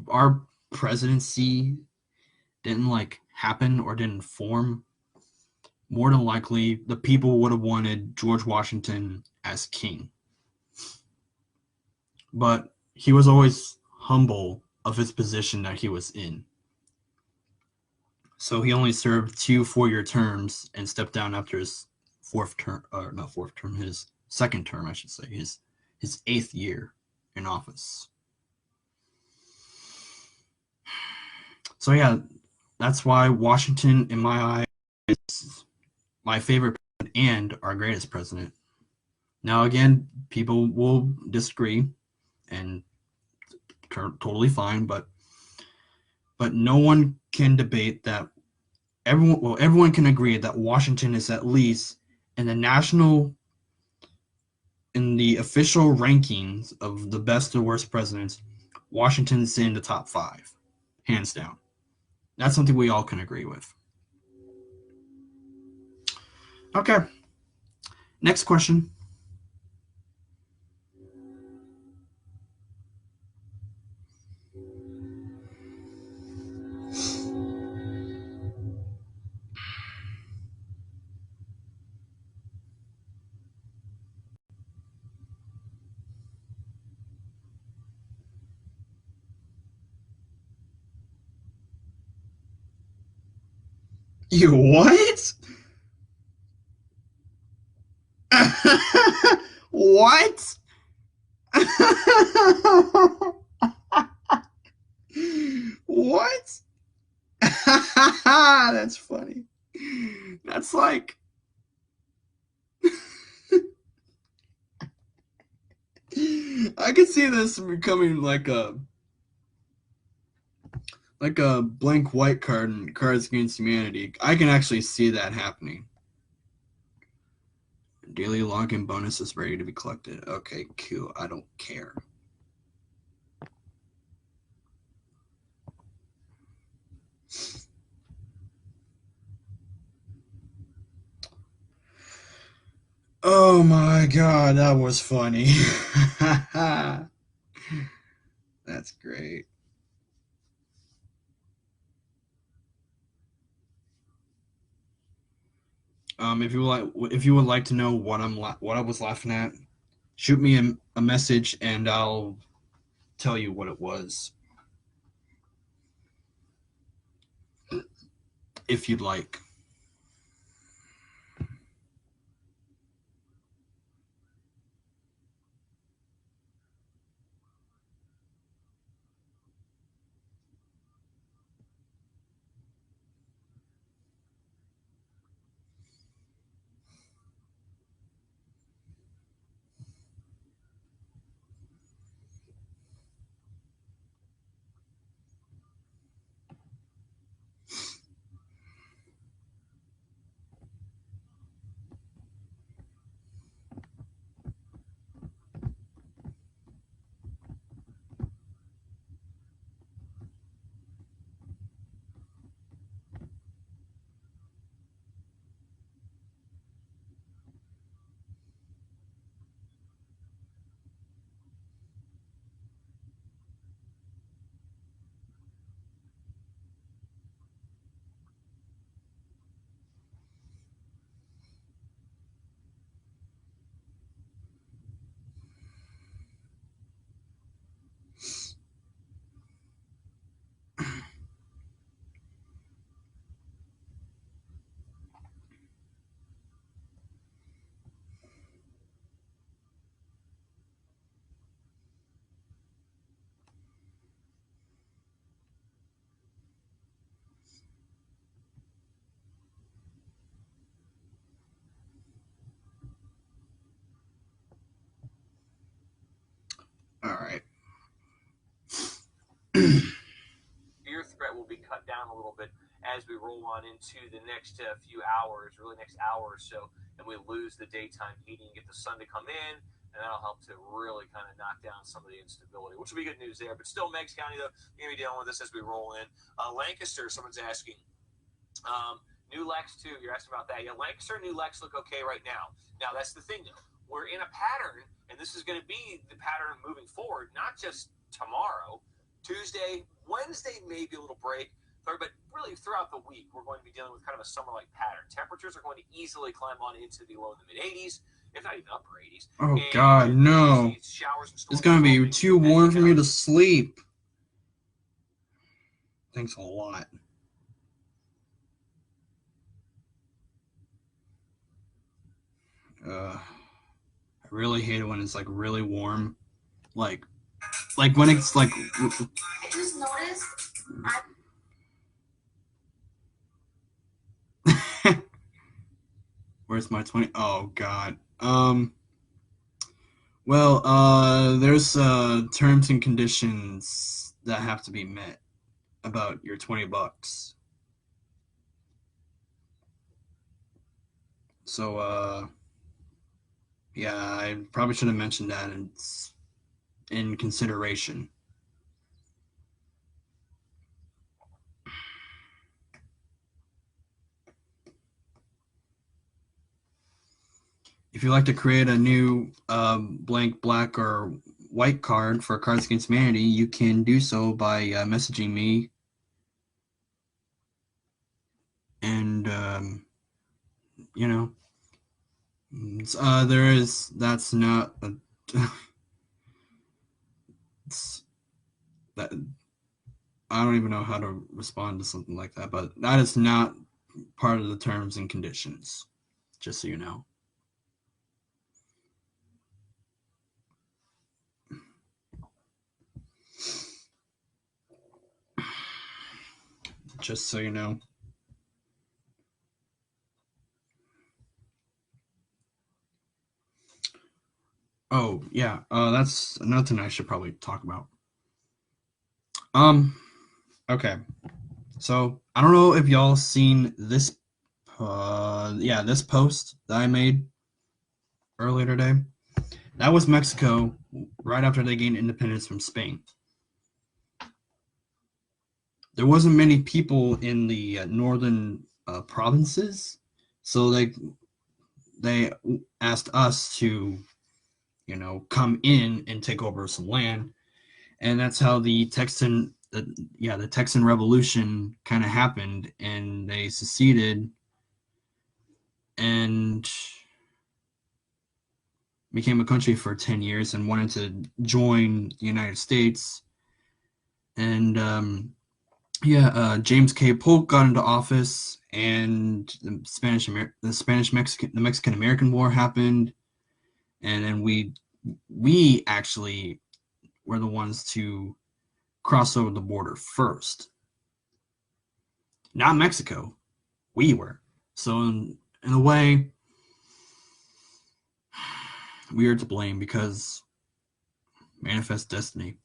our presidency didn't happen or didn't form, more than likely the people would have wanted George Washington as king. But he was always humble of his position that he was in. So he only served 2 4-year terms and stepped down after his his second term, I should say, his 8th year in office. So yeah, that's why Washington, in my eyes, is my favorite president and our greatest president. Now, again, people will disagree, and totally fine, but no one can debate that. Everyone can agree that Washington is at least in the official rankings of the best or worst presidents. Washington's in the top 5, hands down. That's something we all can agree with. Okay. Next question. You what? What? What? That's funny. That's like I could see this becoming like a blank white card in Cards Against Humanity. I can actually see that happening. Daily login bonus is ready to be collected. Okay, cool. I don't care. Oh my god, that was funny. That's great. If you would like to know what I was laughing at, shoot me a message and I'll tell you what it was, if you'd like. down a little bit as we roll on into the next few hours, really next hour or so, and we lose the daytime heating, get the sun to come in, and that'll help to really kind of knock down some of the instability, which will be good news there. But still, Meigs County, though, you're going to be dealing with this as we roll in. Lancaster, someone's asking. New Lex, too. You're asking about that. Yeah, Lancaster and New Lex look okay right now. Now, that's the thing, though. We're in a pattern, and this is going to be the pattern moving forward, not just tomorrow. Tuesday, Wednesday, maybe a little break. But really, throughout the week, we're going to be dealing with kind of a summer-like pattern. Temperatures are going to easily climb on into the low and the mid-80s, if not even upper 80s. Oh, God, no. It's going to be too warm for me to sleep. Thanks a lot. I really hate it when it's, like, really warm. Like when it's, like... I just noticed... Where's my 20? Oh, God. Well, there's terms and conditions that have to be met about your $20. So, yeah, I probably should have mentioned that. It's in consideration. If you'd like to create a new blank black or white card for Cards Against Humanity, you can do so by messaging me. And, you know, that's not, that, I don't even know how to respond to something like that, but that is not part of the terms and conditions, just so you know. Just so you know. Oh, yeah, that's another thing I should probably talk about. Okay. So, I don't know if y'all seen this, this post that I made earlier today. That was Mexico right after they gained independence from Spain. There wasn't many people in the northern provinces, so they asked us to, come in and take over some land, and that's how the Texan Revolution kind of happened, and they seceded and became a country for 10 years and wanted to join the United States. And James K. Polk got into office, and the Mexican American War happened, and then we actually were the ones to cross over the border first. Not Mexico. We were. So in a way, we are to blame because manifest destiny.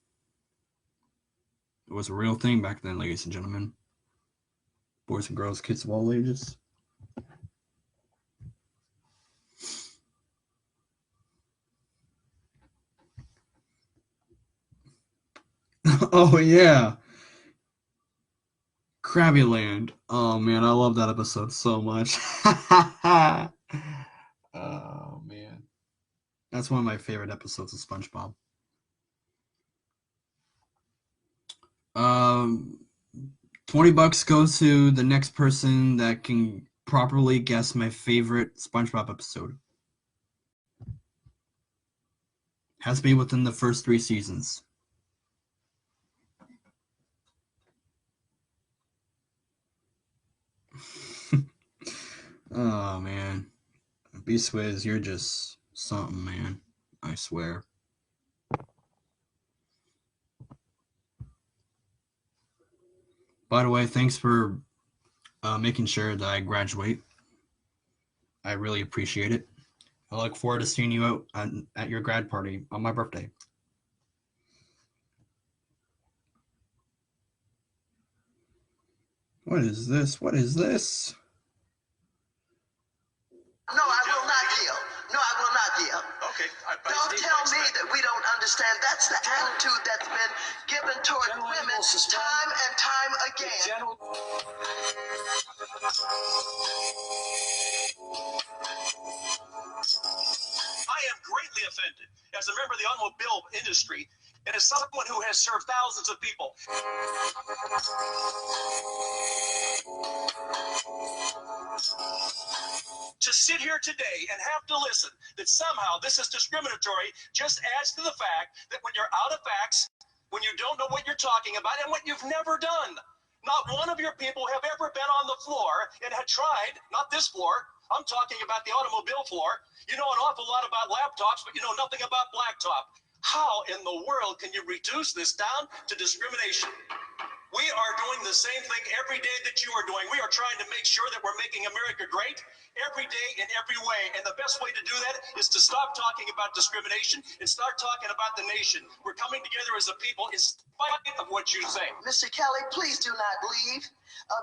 It was a real thing back then, ladies and gentlemen. Boys and girls, kids of all ages. Oh, yeah. Krabby Land. Oh, man, I love that episode so much. Oh, man. That's one of my favorite episodes of SpongeBob. $20 goes to the next person that can properly guess my favorite SpongeBob episode. Has to be within the first 3 seasons. Oh, man. B-Swizz, you're just something, man. I swear. By the way, thanks for making sure that I graduate. I really appreciate it. I look forward to seeing you out at your grad party on my birthday. What is this? What is this? No, I will not yield. No, I will not yield. Okay. Don't tell me that we don't understand. That's the attitude that's been given toward women time and time again. I am greatly offended as a member of the automobile industry and as someone who has served thousands of people. To sit here today and have to listen that somehow this is discriminatory just adds to the fact that when you're out of facts, when you don't know what you're talking about, and what you've never done, not one of your people have ever been on the floor and had tried, not this floor, I'm talking about the automobile floor. You know an awful lot about laptops, but you know nothing about blacktop. How in the world can you reduce this down to discrimination? We are doing the same thing every day that you are doing. We are trying to make sure that we're making America great every day in every way. And the best way to do that is to stop talking about discrimination and start talking about the nation. We're coming together as a people in spite of what you say. Mr. Kelly, please do not leave.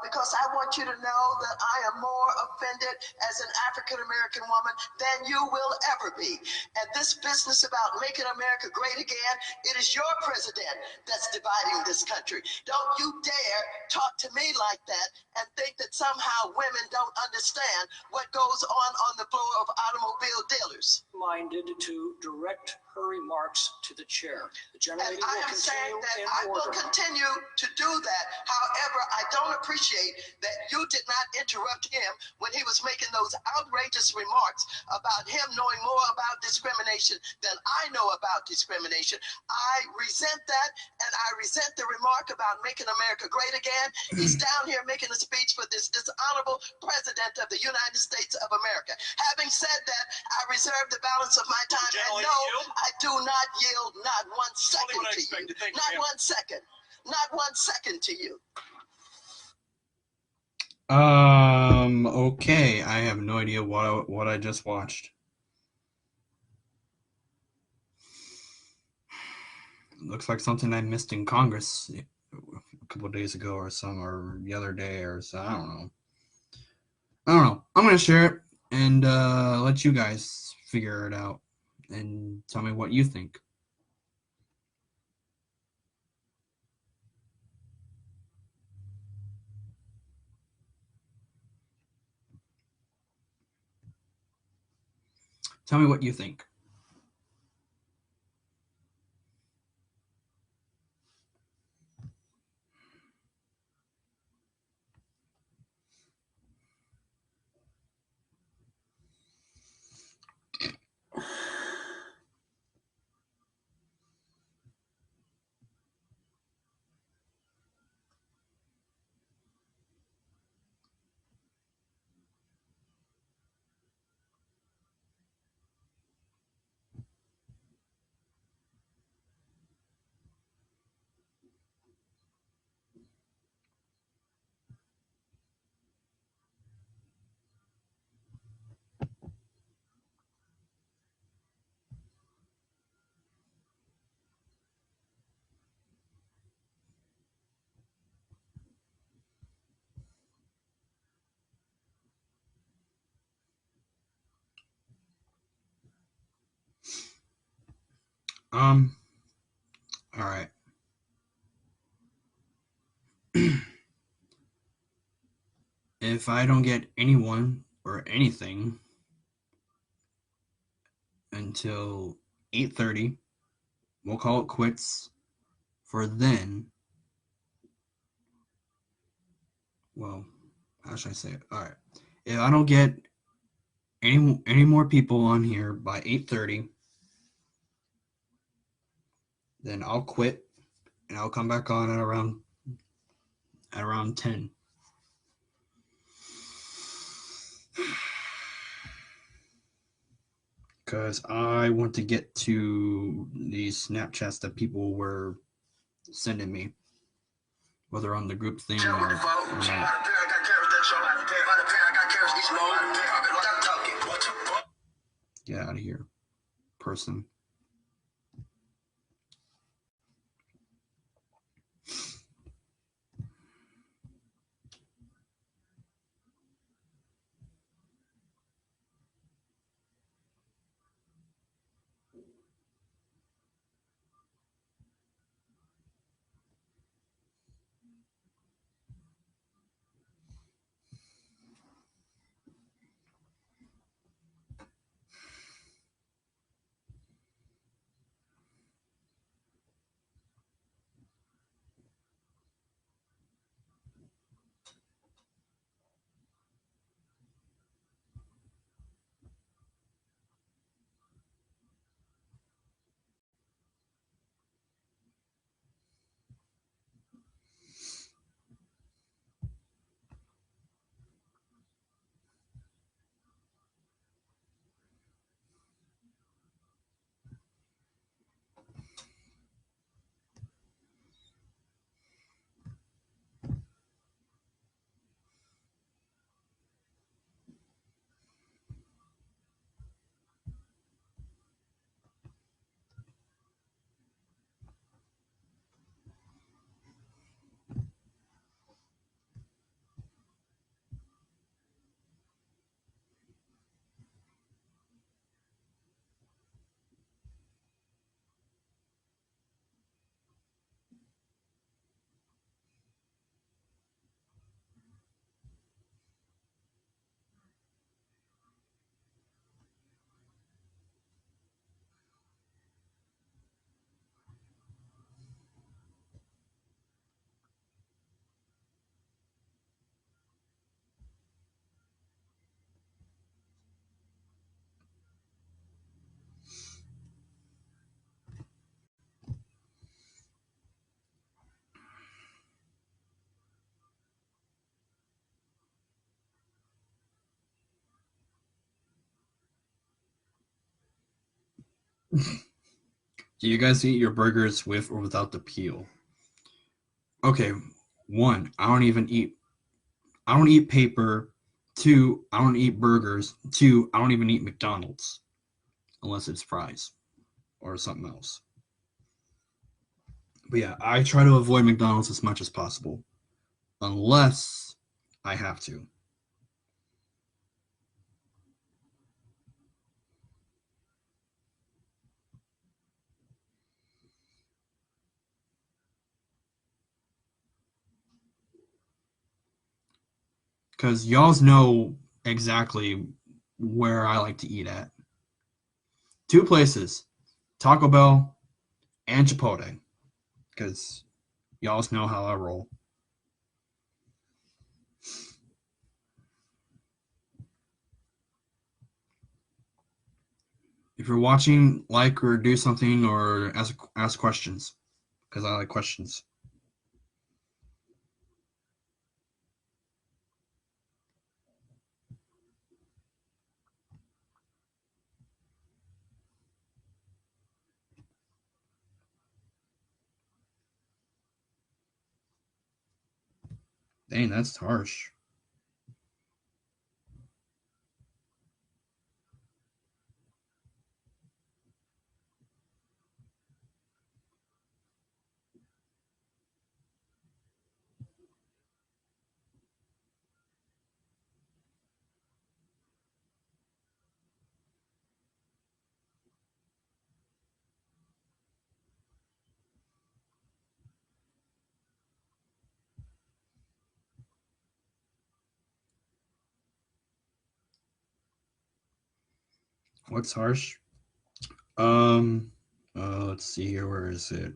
Because I want you to know that I am more offended as an African-American woman than you will ever be. And this business about making America great again, it is your president that's dividing this country. Don't you dare talk to me like that and think that somehow women don't understand what goes on the floor of automobile dealers. Minded to direct her remarks to the chair. The And gentlelady I will am saying continue that in I will order. continue to do that. However, I don't appreciate that you did not interrupt him when he was making those outrageous remarks about him knowing more about discrimination than I know about discrimination. I resent that, and I resent the remark about making America great again. He's down here making a speech for this dishonorable president of the United States of America. Having said that, I reserve the balance of my time, and no, I do not yield not 1 second to you. Not 1 second. Not 1 second to you. Okay. I have no idea what I just watched. Looks like something I missed in Congress a couple of days ago or the other day or so. I don't know. I'm gonna share it and let you guys figure it out and tell me what you think. Tell me what you think. All right. If I don't get anyone or anything until 8:30, we'll call it quits for then. Well, how should I say it? All right. If I don't get any more people on here by 8:30, then I'll quit and I'll come back on at around 10. Because I want to get to these Snapchats that people were sending me, whether on the group thing or not. Get out of here, person. Do you guys eat your burgers with or without the peel? Okay, one, I don't eat paper. Two, I don't eat burgers. Two, I don't even eat McDonald's unless it's fries or something else. But yeah, I try to avoid McDonald's as much as possible unless I have to. Because y'all know exactly where I like to eat at. Two places, Taco Bell and Chipotle. Because y'all know how I roll. If you're watching, like or do something or ask questions. Because I like questions. Dang, that's harsh. What's harsh? Let's see here. Where is it?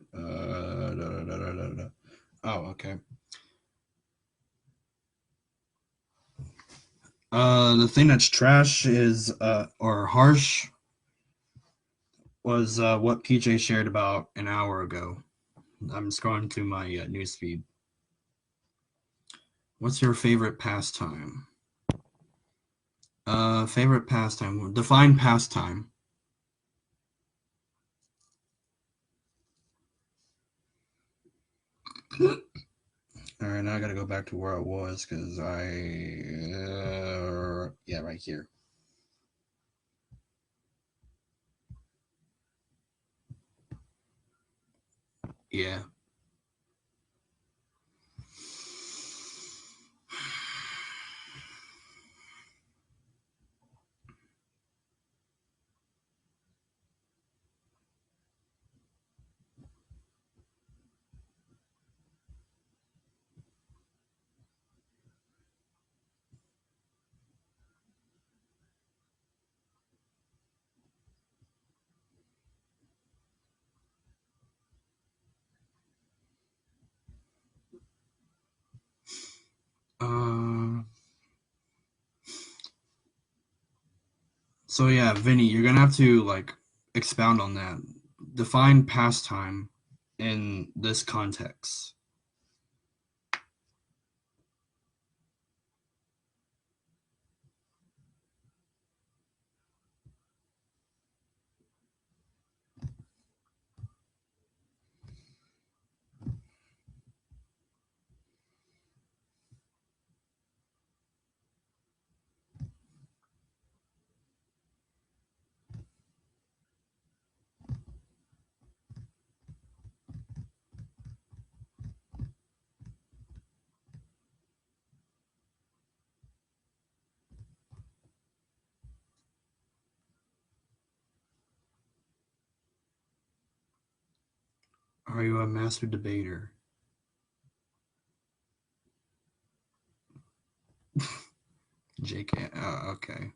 Oh, okay. The thing that's trash is, or harsh, was what PJ shared about an hour ago. I'm scrolling through my newsfeed. What's your favorite pastime? Favorite pastime. Define pastime. All right, now I gotta go back to where I was because yeah, right here. Yeah. So yeah, Vinny, you're gonna have to like expound on that. Define pastime in this context. Are you a master debater? JK. Okay.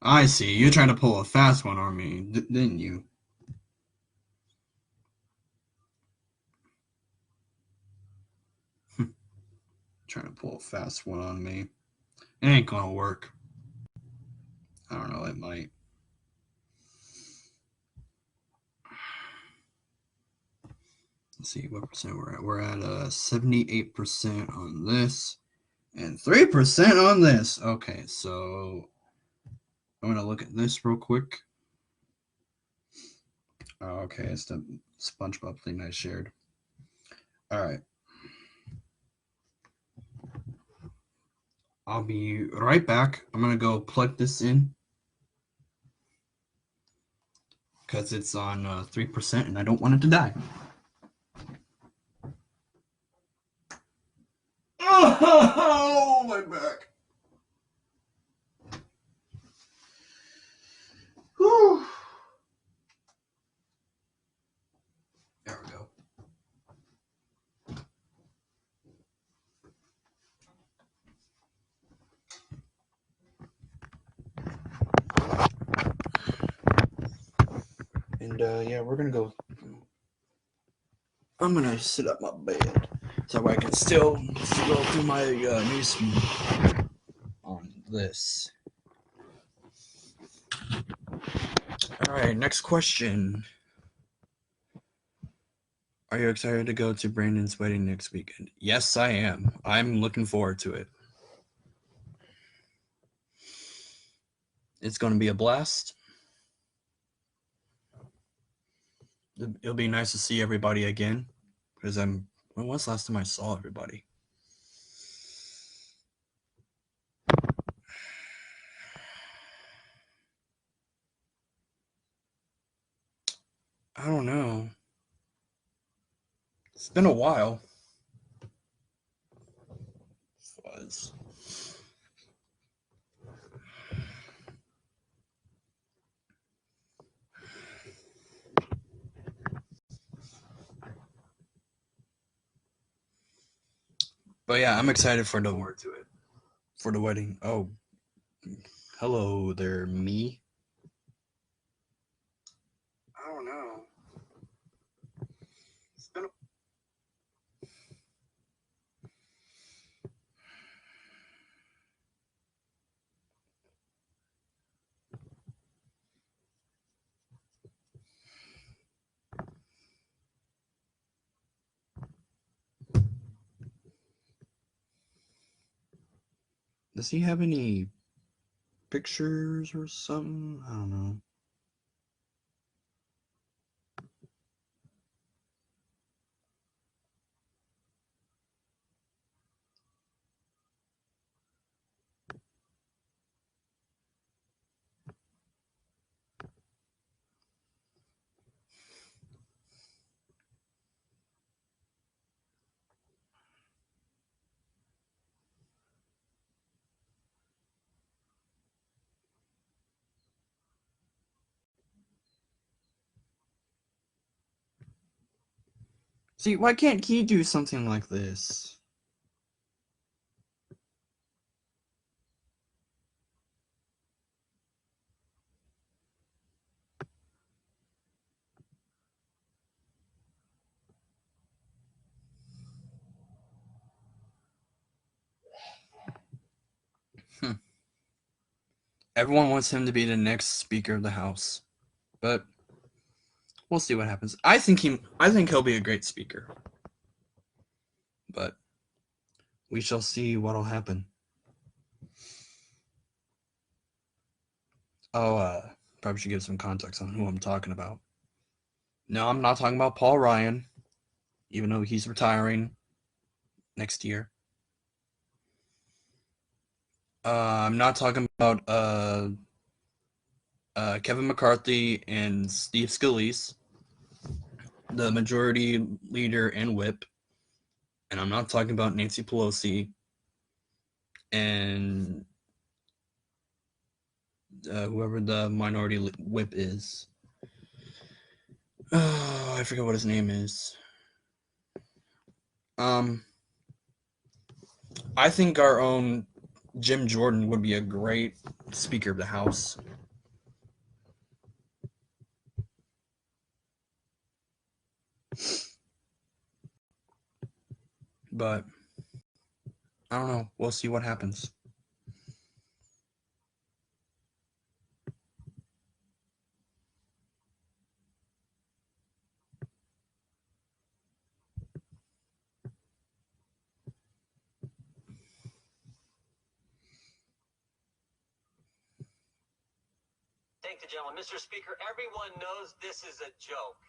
I see. You're trying to pull a fast one on me, didn't you? Trying to pull a fast one on me. It ain't gonna work. I don't know. It might. let's see what percent we're at. We're at 78% on this and 3% on this. Okay, so I'm gonna look at this real quick. Okay, it's the SpongeBob thing I shared. All right. I'll be right back. I'm gonna go plug this in because it's on 3% and I don't want it to die. Oh, my back. Whew. There we go. And yeah, we're gonna go. I'm gonna sit up my bed so I can still scroll through my newsfeed on this. All right, next question. Are you excited to go to Brandon's wedding next weekend? Yes, I am. I'm looking forward to it. It's going to be a blast. It'll be nice to see everybody again because when was the last time I saw everybody? I don't know. It's been a while. It was. But yeah, I'm excited for the wedding. Oh, hello there, me. I don't know. It's been a Does he have any pictures or something? I don't know. See, why can't he do something like this? Everyone wants him to be the next Speaker of the House, but we'll see what happens. I think he'll be a great speaker, but we shall see what'll happen. Oh, probably should give some context on who I'm talking about. No, I'm not talking about Paul Ryan, even though he's retiring next year. I'm not talking about Kevin McCarthy and Steve Scalise, the majority leader and whip. And I'm not talking about Nancy Pelosi and whoever the minority whip is. Oh, I forget what his name is. I think our own Jim Jordan would be a great Speaker of the House. But I don't know. We'll see what happens. thank the gentleman. Mr. Speaker, everyone knows this is a joke.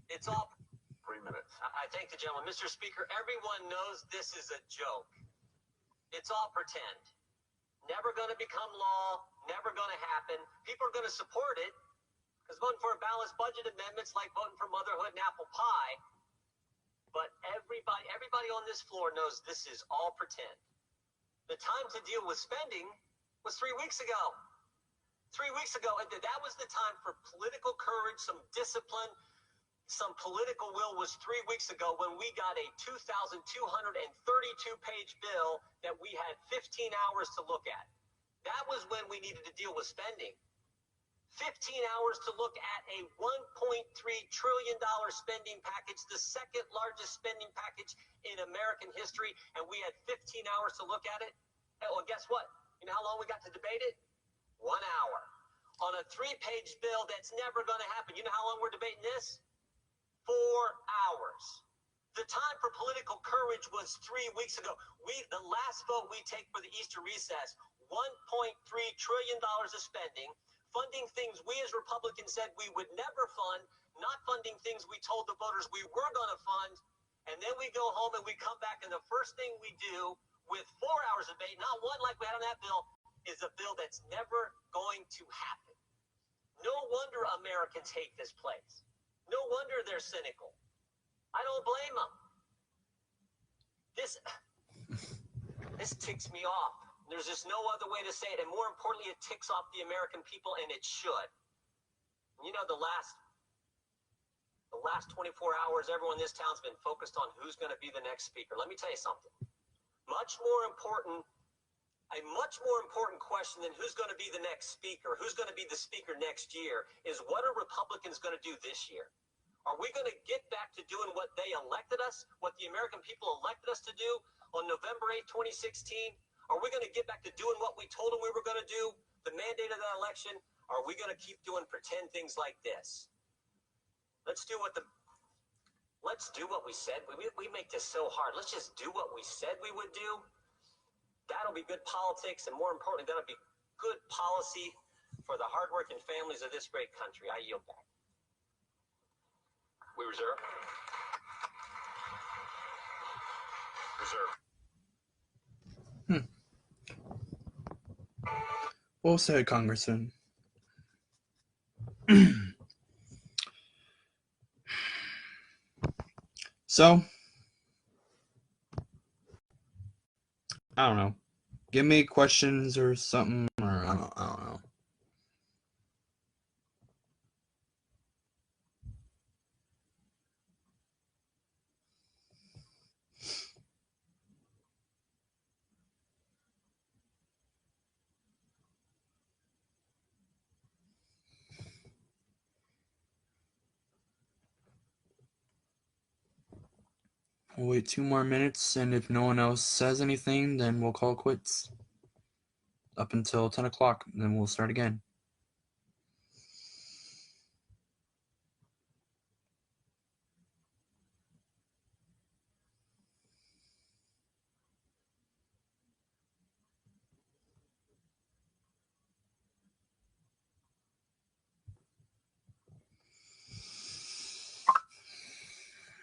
It's all 3 minutes. I thank the gentleman. Mr. Speaker, everyone knows this is a joke. It's all pretend. Never going to become law, never going to happen. People are going to support it because voting for a balanced budget amendment's like voting for motherhood and apple pie. But everybody on this floor knows this is all pretend. The time to deal with spending was 3 weeks ago. 3 weeks ago, and that was the time for political courage, some discipline, some political will was 3 weeks ago when we got a 2,232-page bill that we had 15 hours to look at. That was when we needed to deal with spending. 15 hours to look at a $1.3 trillion spending package, the second largest spending package in American history, and we had 15 hours to look at it. And well, guess what? You know how long we got to debate it? 1 hour. On a 3-page bill that's never going to happen. You know how long we're debating this? 4 hours. The time for political courage was 3 weeks ago. The last vote we take for the Easter recess, $1.3 trillion of spending, funding things we as Republicans said we would never fund, not funding things we told the voters we were going to fund, and then we go home and we come back and the first thing we do with 4 hours of debate, not one like we had on that bill, is a bill that's never going to happen. No wonder Americans hate this place. No wonder they're cynical. I don't blame them. This ticks me off. There's just no other way to say it. And more importantly, it ticks off the American people, and it should. You know, the last 24 hours, everyone in this town's been focused on who's going to be the next speaker. Let me tell you something. A much more important question than who's going to be the next speaker, who's going to be the speaker next year, is what are Republicans going to do this year? Are we going to get back to doing what they elected us, what the American people elected us to do on November 8, 2016? Are we going to get back to doing what we told them we were going to do, the mandate of that election? Are we going to keep doing pretend things like this? Let's do what we said. We make this so hard. Let's just do what we said we would do. That'll be good politics, and more importantly, that'll be good policy for the hardworking families of this great country. I yield back. We reserve. Reserve. Well said, Congressman. So, I don't know. Give me questions or something, or I don't know. We'll wait 2 more minutes, and if no one else says anything, then we'll call quits. Up until 10 o'clock, and then we'll start again.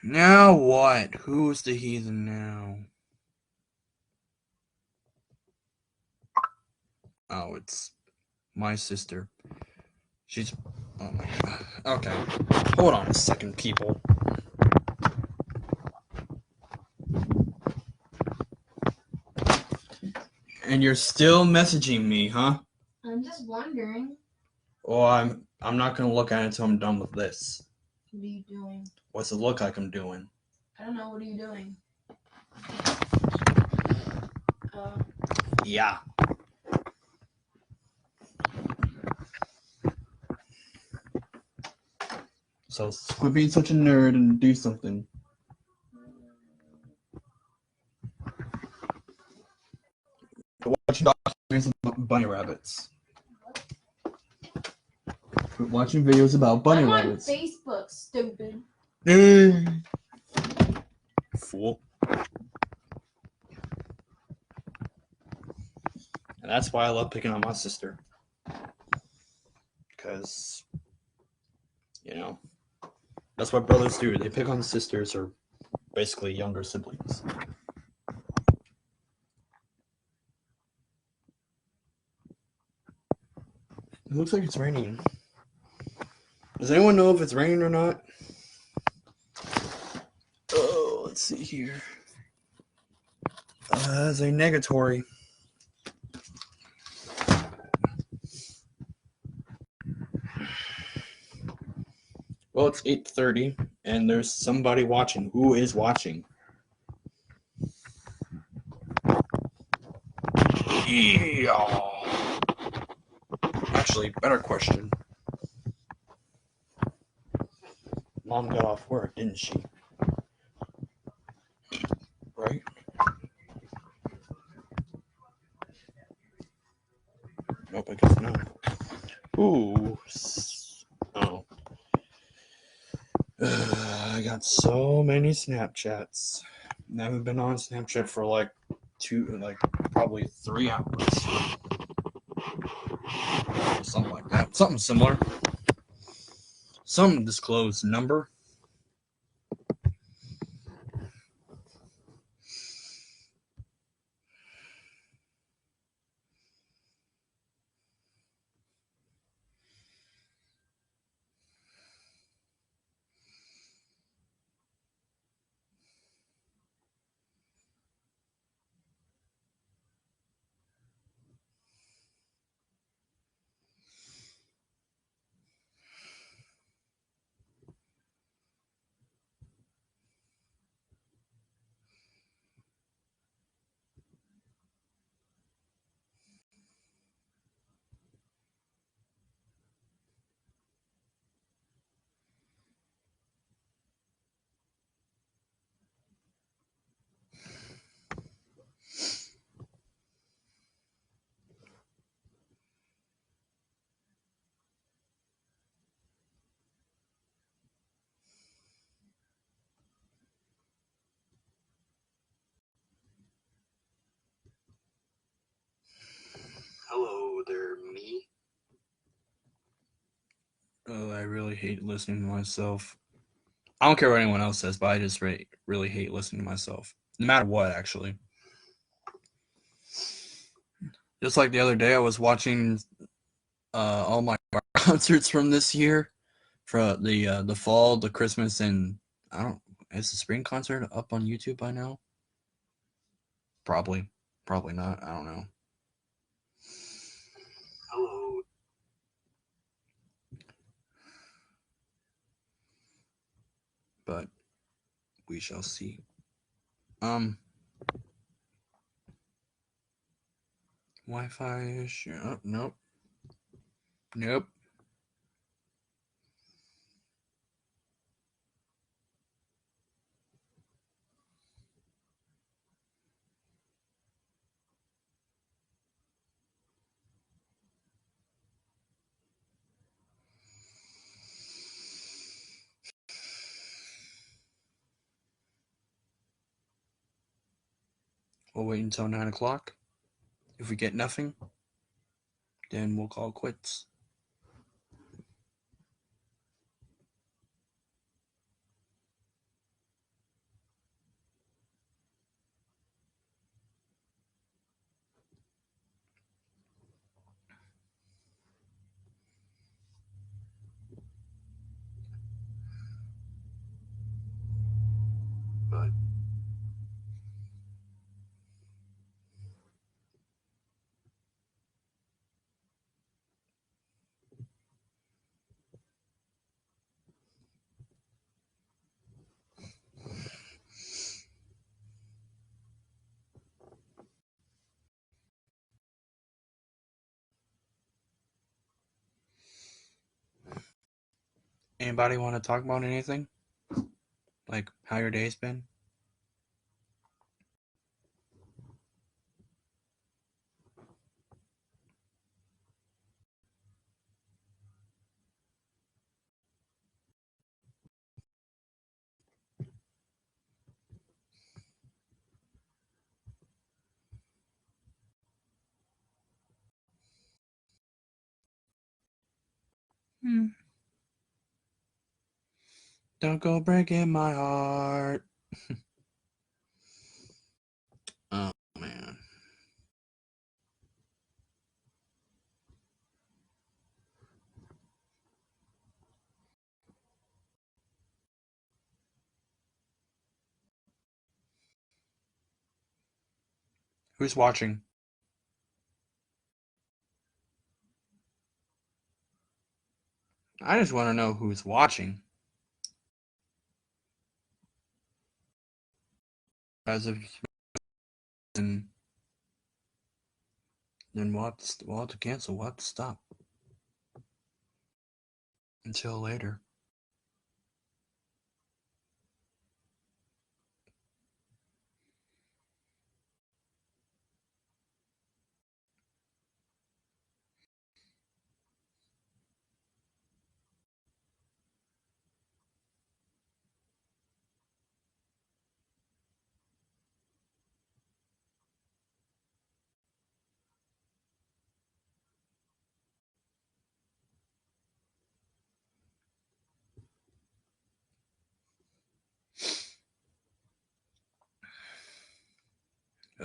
Now what? Who's the heathen now? Oh, it's my sister. She's... Oh my God. Okay. Hold on a second, people. And you're still messaging me, huh? I'm just wondering. Well, I'm not gonna look at it until I'm done with this. What are you doing? What's it look like I'm doing? I don't know. What are you doing? Yeah. So quit being such a nerd and do something. Watching documentaries about bunny rabbits. Quit watching videos about bunny rabbits. I'm on Facebook, stupid. Fool. And that's why I love picking on my sister. because, you know, that's what brothers do. They pick on sisters or basically younger siblings. It looks like it's raining. Does anyone know if it's raining or not? Oh, let's see here. It's a negatory. Well, it's 8:30, and there's somebody watching. Who is watching? Yeah. Actually, better question. Mom got off work, didn't she? Right? Nope, I guess not. Ooh. Oh. I got so many Snapchats. I haven't been on Snapchat for probably 3 hours. Something like that. Something similar. Some undisclosed number. Hello there, me. Oh, I really hate listening to myself. I don't care what anyone else says, but I just really hate listening to myself. No matter what, actually. Just like the other day, I was watching all my concerts from this year, for the fall, the Christmas, and is the spring concert up on YouTube by now? Probably not. I don't know. Hello. But we shall see. Wi-Fi issue. Oh, nope. We'll wait until 9 o'clock. If we get nothing, then we'll call quits. But Anybody want to talk about anything? Like how your day's been? Don't go breaking my heart. Oh, man. Who's watching? I just want to know who's watching. As of then we'll have to cancel. We'll have to stop until later.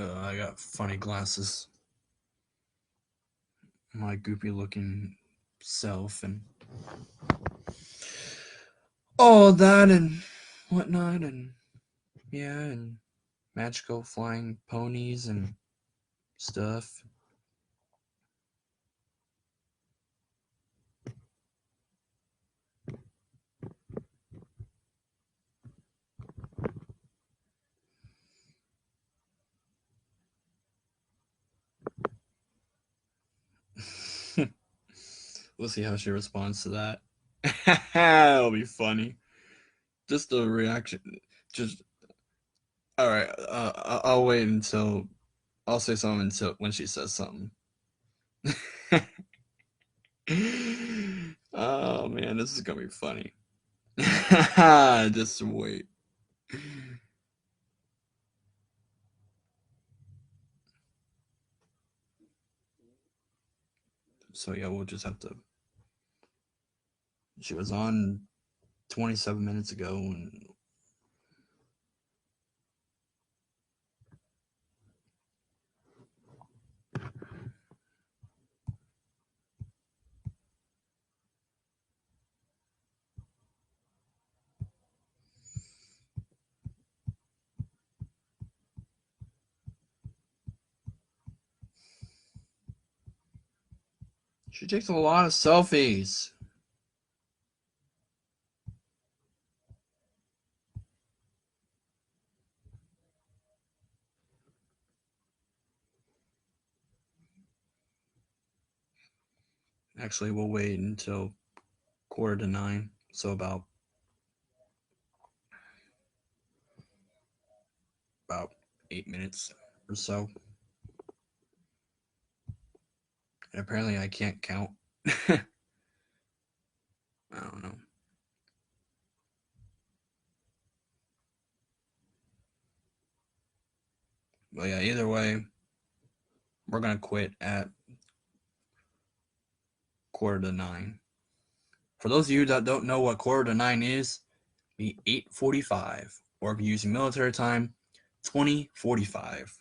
I got funny glasses. My goopy looking self and all that and whatnot, and yeah, and magical flying ponies and stuff. We'll see how she responds to that. It'll be funny. Just the reaction. Just all right. I'll wait until I'll say something until when she says something. Oh man, this is gonna be funny. Just wait. So yeah, we'll just have to. She was on 27 minutes ago, and she takes a lot of selfies. Actually, we'll wait until 8:45, so about 8 minutes or so. And apparently I can't count. I don't know. But yeah, either way, we're gonna quit at 8:45. For those of you that don't know what 8:45 is, be 8:45, or if you're using military time, 20:45.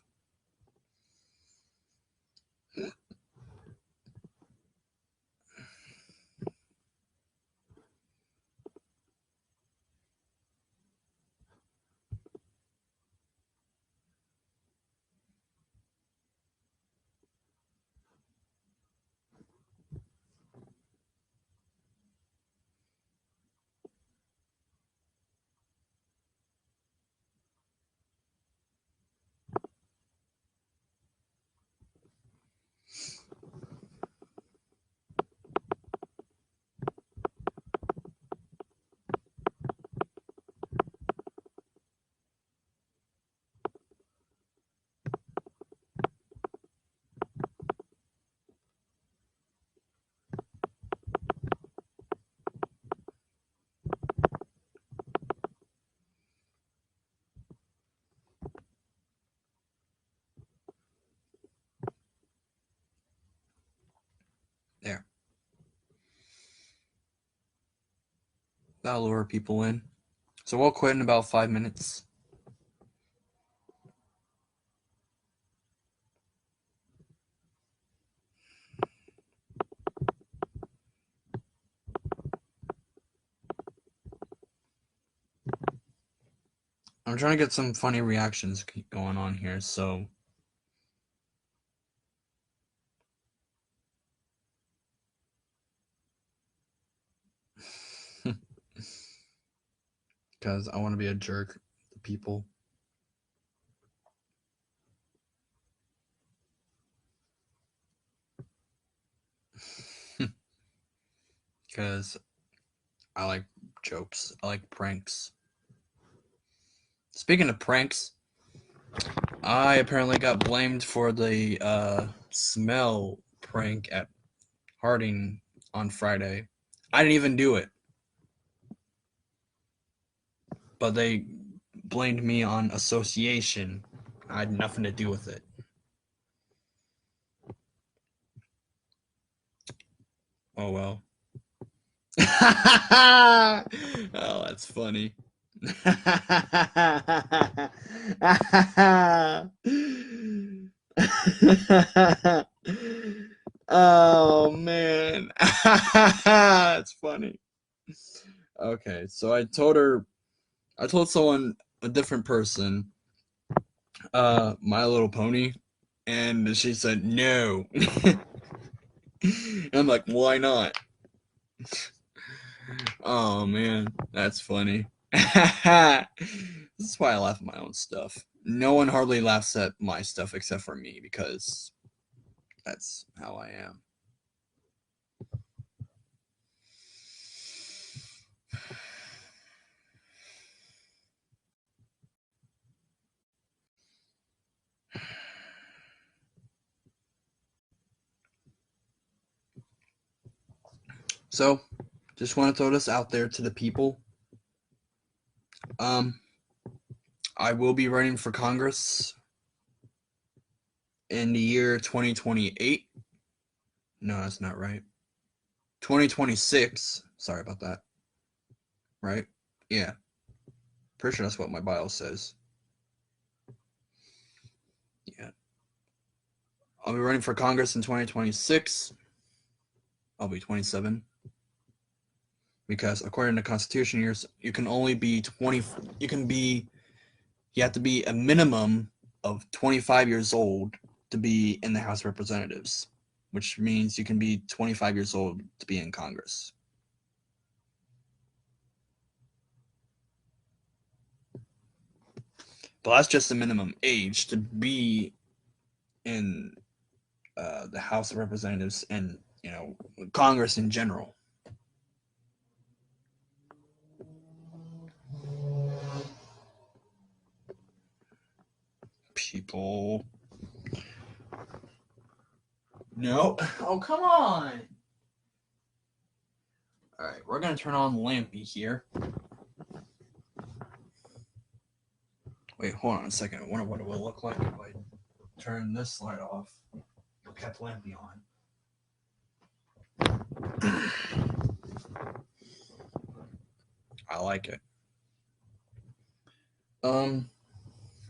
That'll lure people in. So we'll quit in about 5 minutes. I'm trying to get some funny reactions going on here, so because I want to be a jerk to people. Because I like jokes. I like pranks. Speaking of pranks, I apparently got blamed for the smell prank at Harding on Friday. I didn't even do it. But they blamed me on association. I had nothing to do with it. Oh well. Oh, that's funny. Oh man. That's funny. Okay, so I told someone, a different person, My Little Pony, and she said no. And I'm like, why not? Oh man, that's funny. This is why I laugh at my own stuff. No one hardly laughs at my stuff except for me, because that's how I am. So, just want to throw this out there to the people. I will be running for Congress in the year 2028. No, that's not right. 2026. Sorry about that. Right? Yeah. Pretty sure that's what my bio says. Yeah. I'll be running for Congress in 2026. I'll be 27. Because according to the Constitution, you can only be 20. You have to be a minimum of 25 years old to be in the House of Representatives, which means you can be 25 years old to be in Congress. But that's just the minimum age to be in the House of Representatives and, Congress in general. People. No. Oh, come on. All right, we're going to turn on Lampy here. Wait, hold on a second. I wonder what it will look like if I turn this light off. I kept Lampy on. I like it.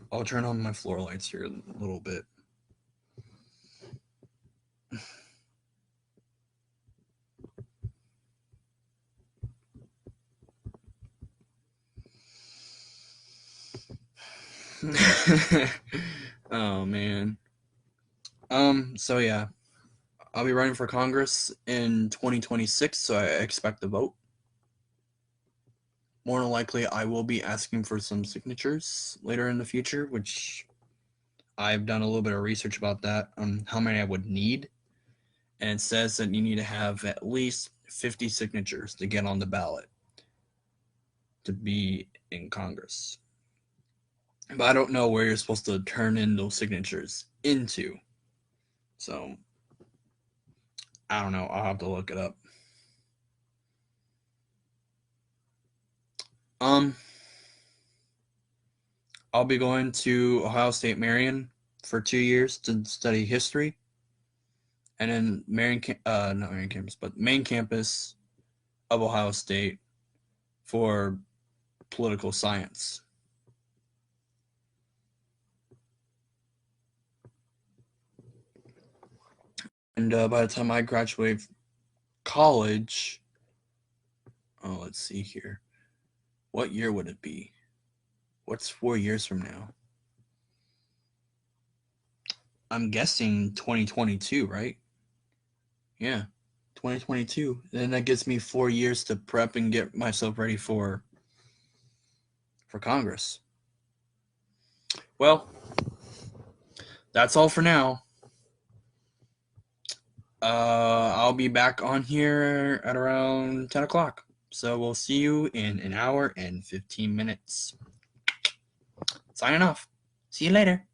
I'll turn on my floor lights here a little bit. Oh man. So yeah, I'll be running for Congress in 2026, so I expect to vote. More than likely, I will be asking for some signatures later in the future, which I've done a little bit of research about that, on how many I would need. And it says that you need to have at least 50 signatures to get on the ballot to be in Congress. But I don't know where you're supposed to turn in those signatures into. So, I don't know. I'll have to look it up. I'll be going to Ohio State Marion for 2 years to study history. And then main campus of Ohio State for political science. And by the time I graduate college, let's see here. What year would it be? What's 4 years from now? I'm guessing 2022, right? Yeah, 2022. Then that gives me 4 years to prep and get myself ready for Congress. Well, that's all for now. I'll be back on here at around 10 o'clock. So we'll see you in an hour and 15 minutes. Signing off. See you later.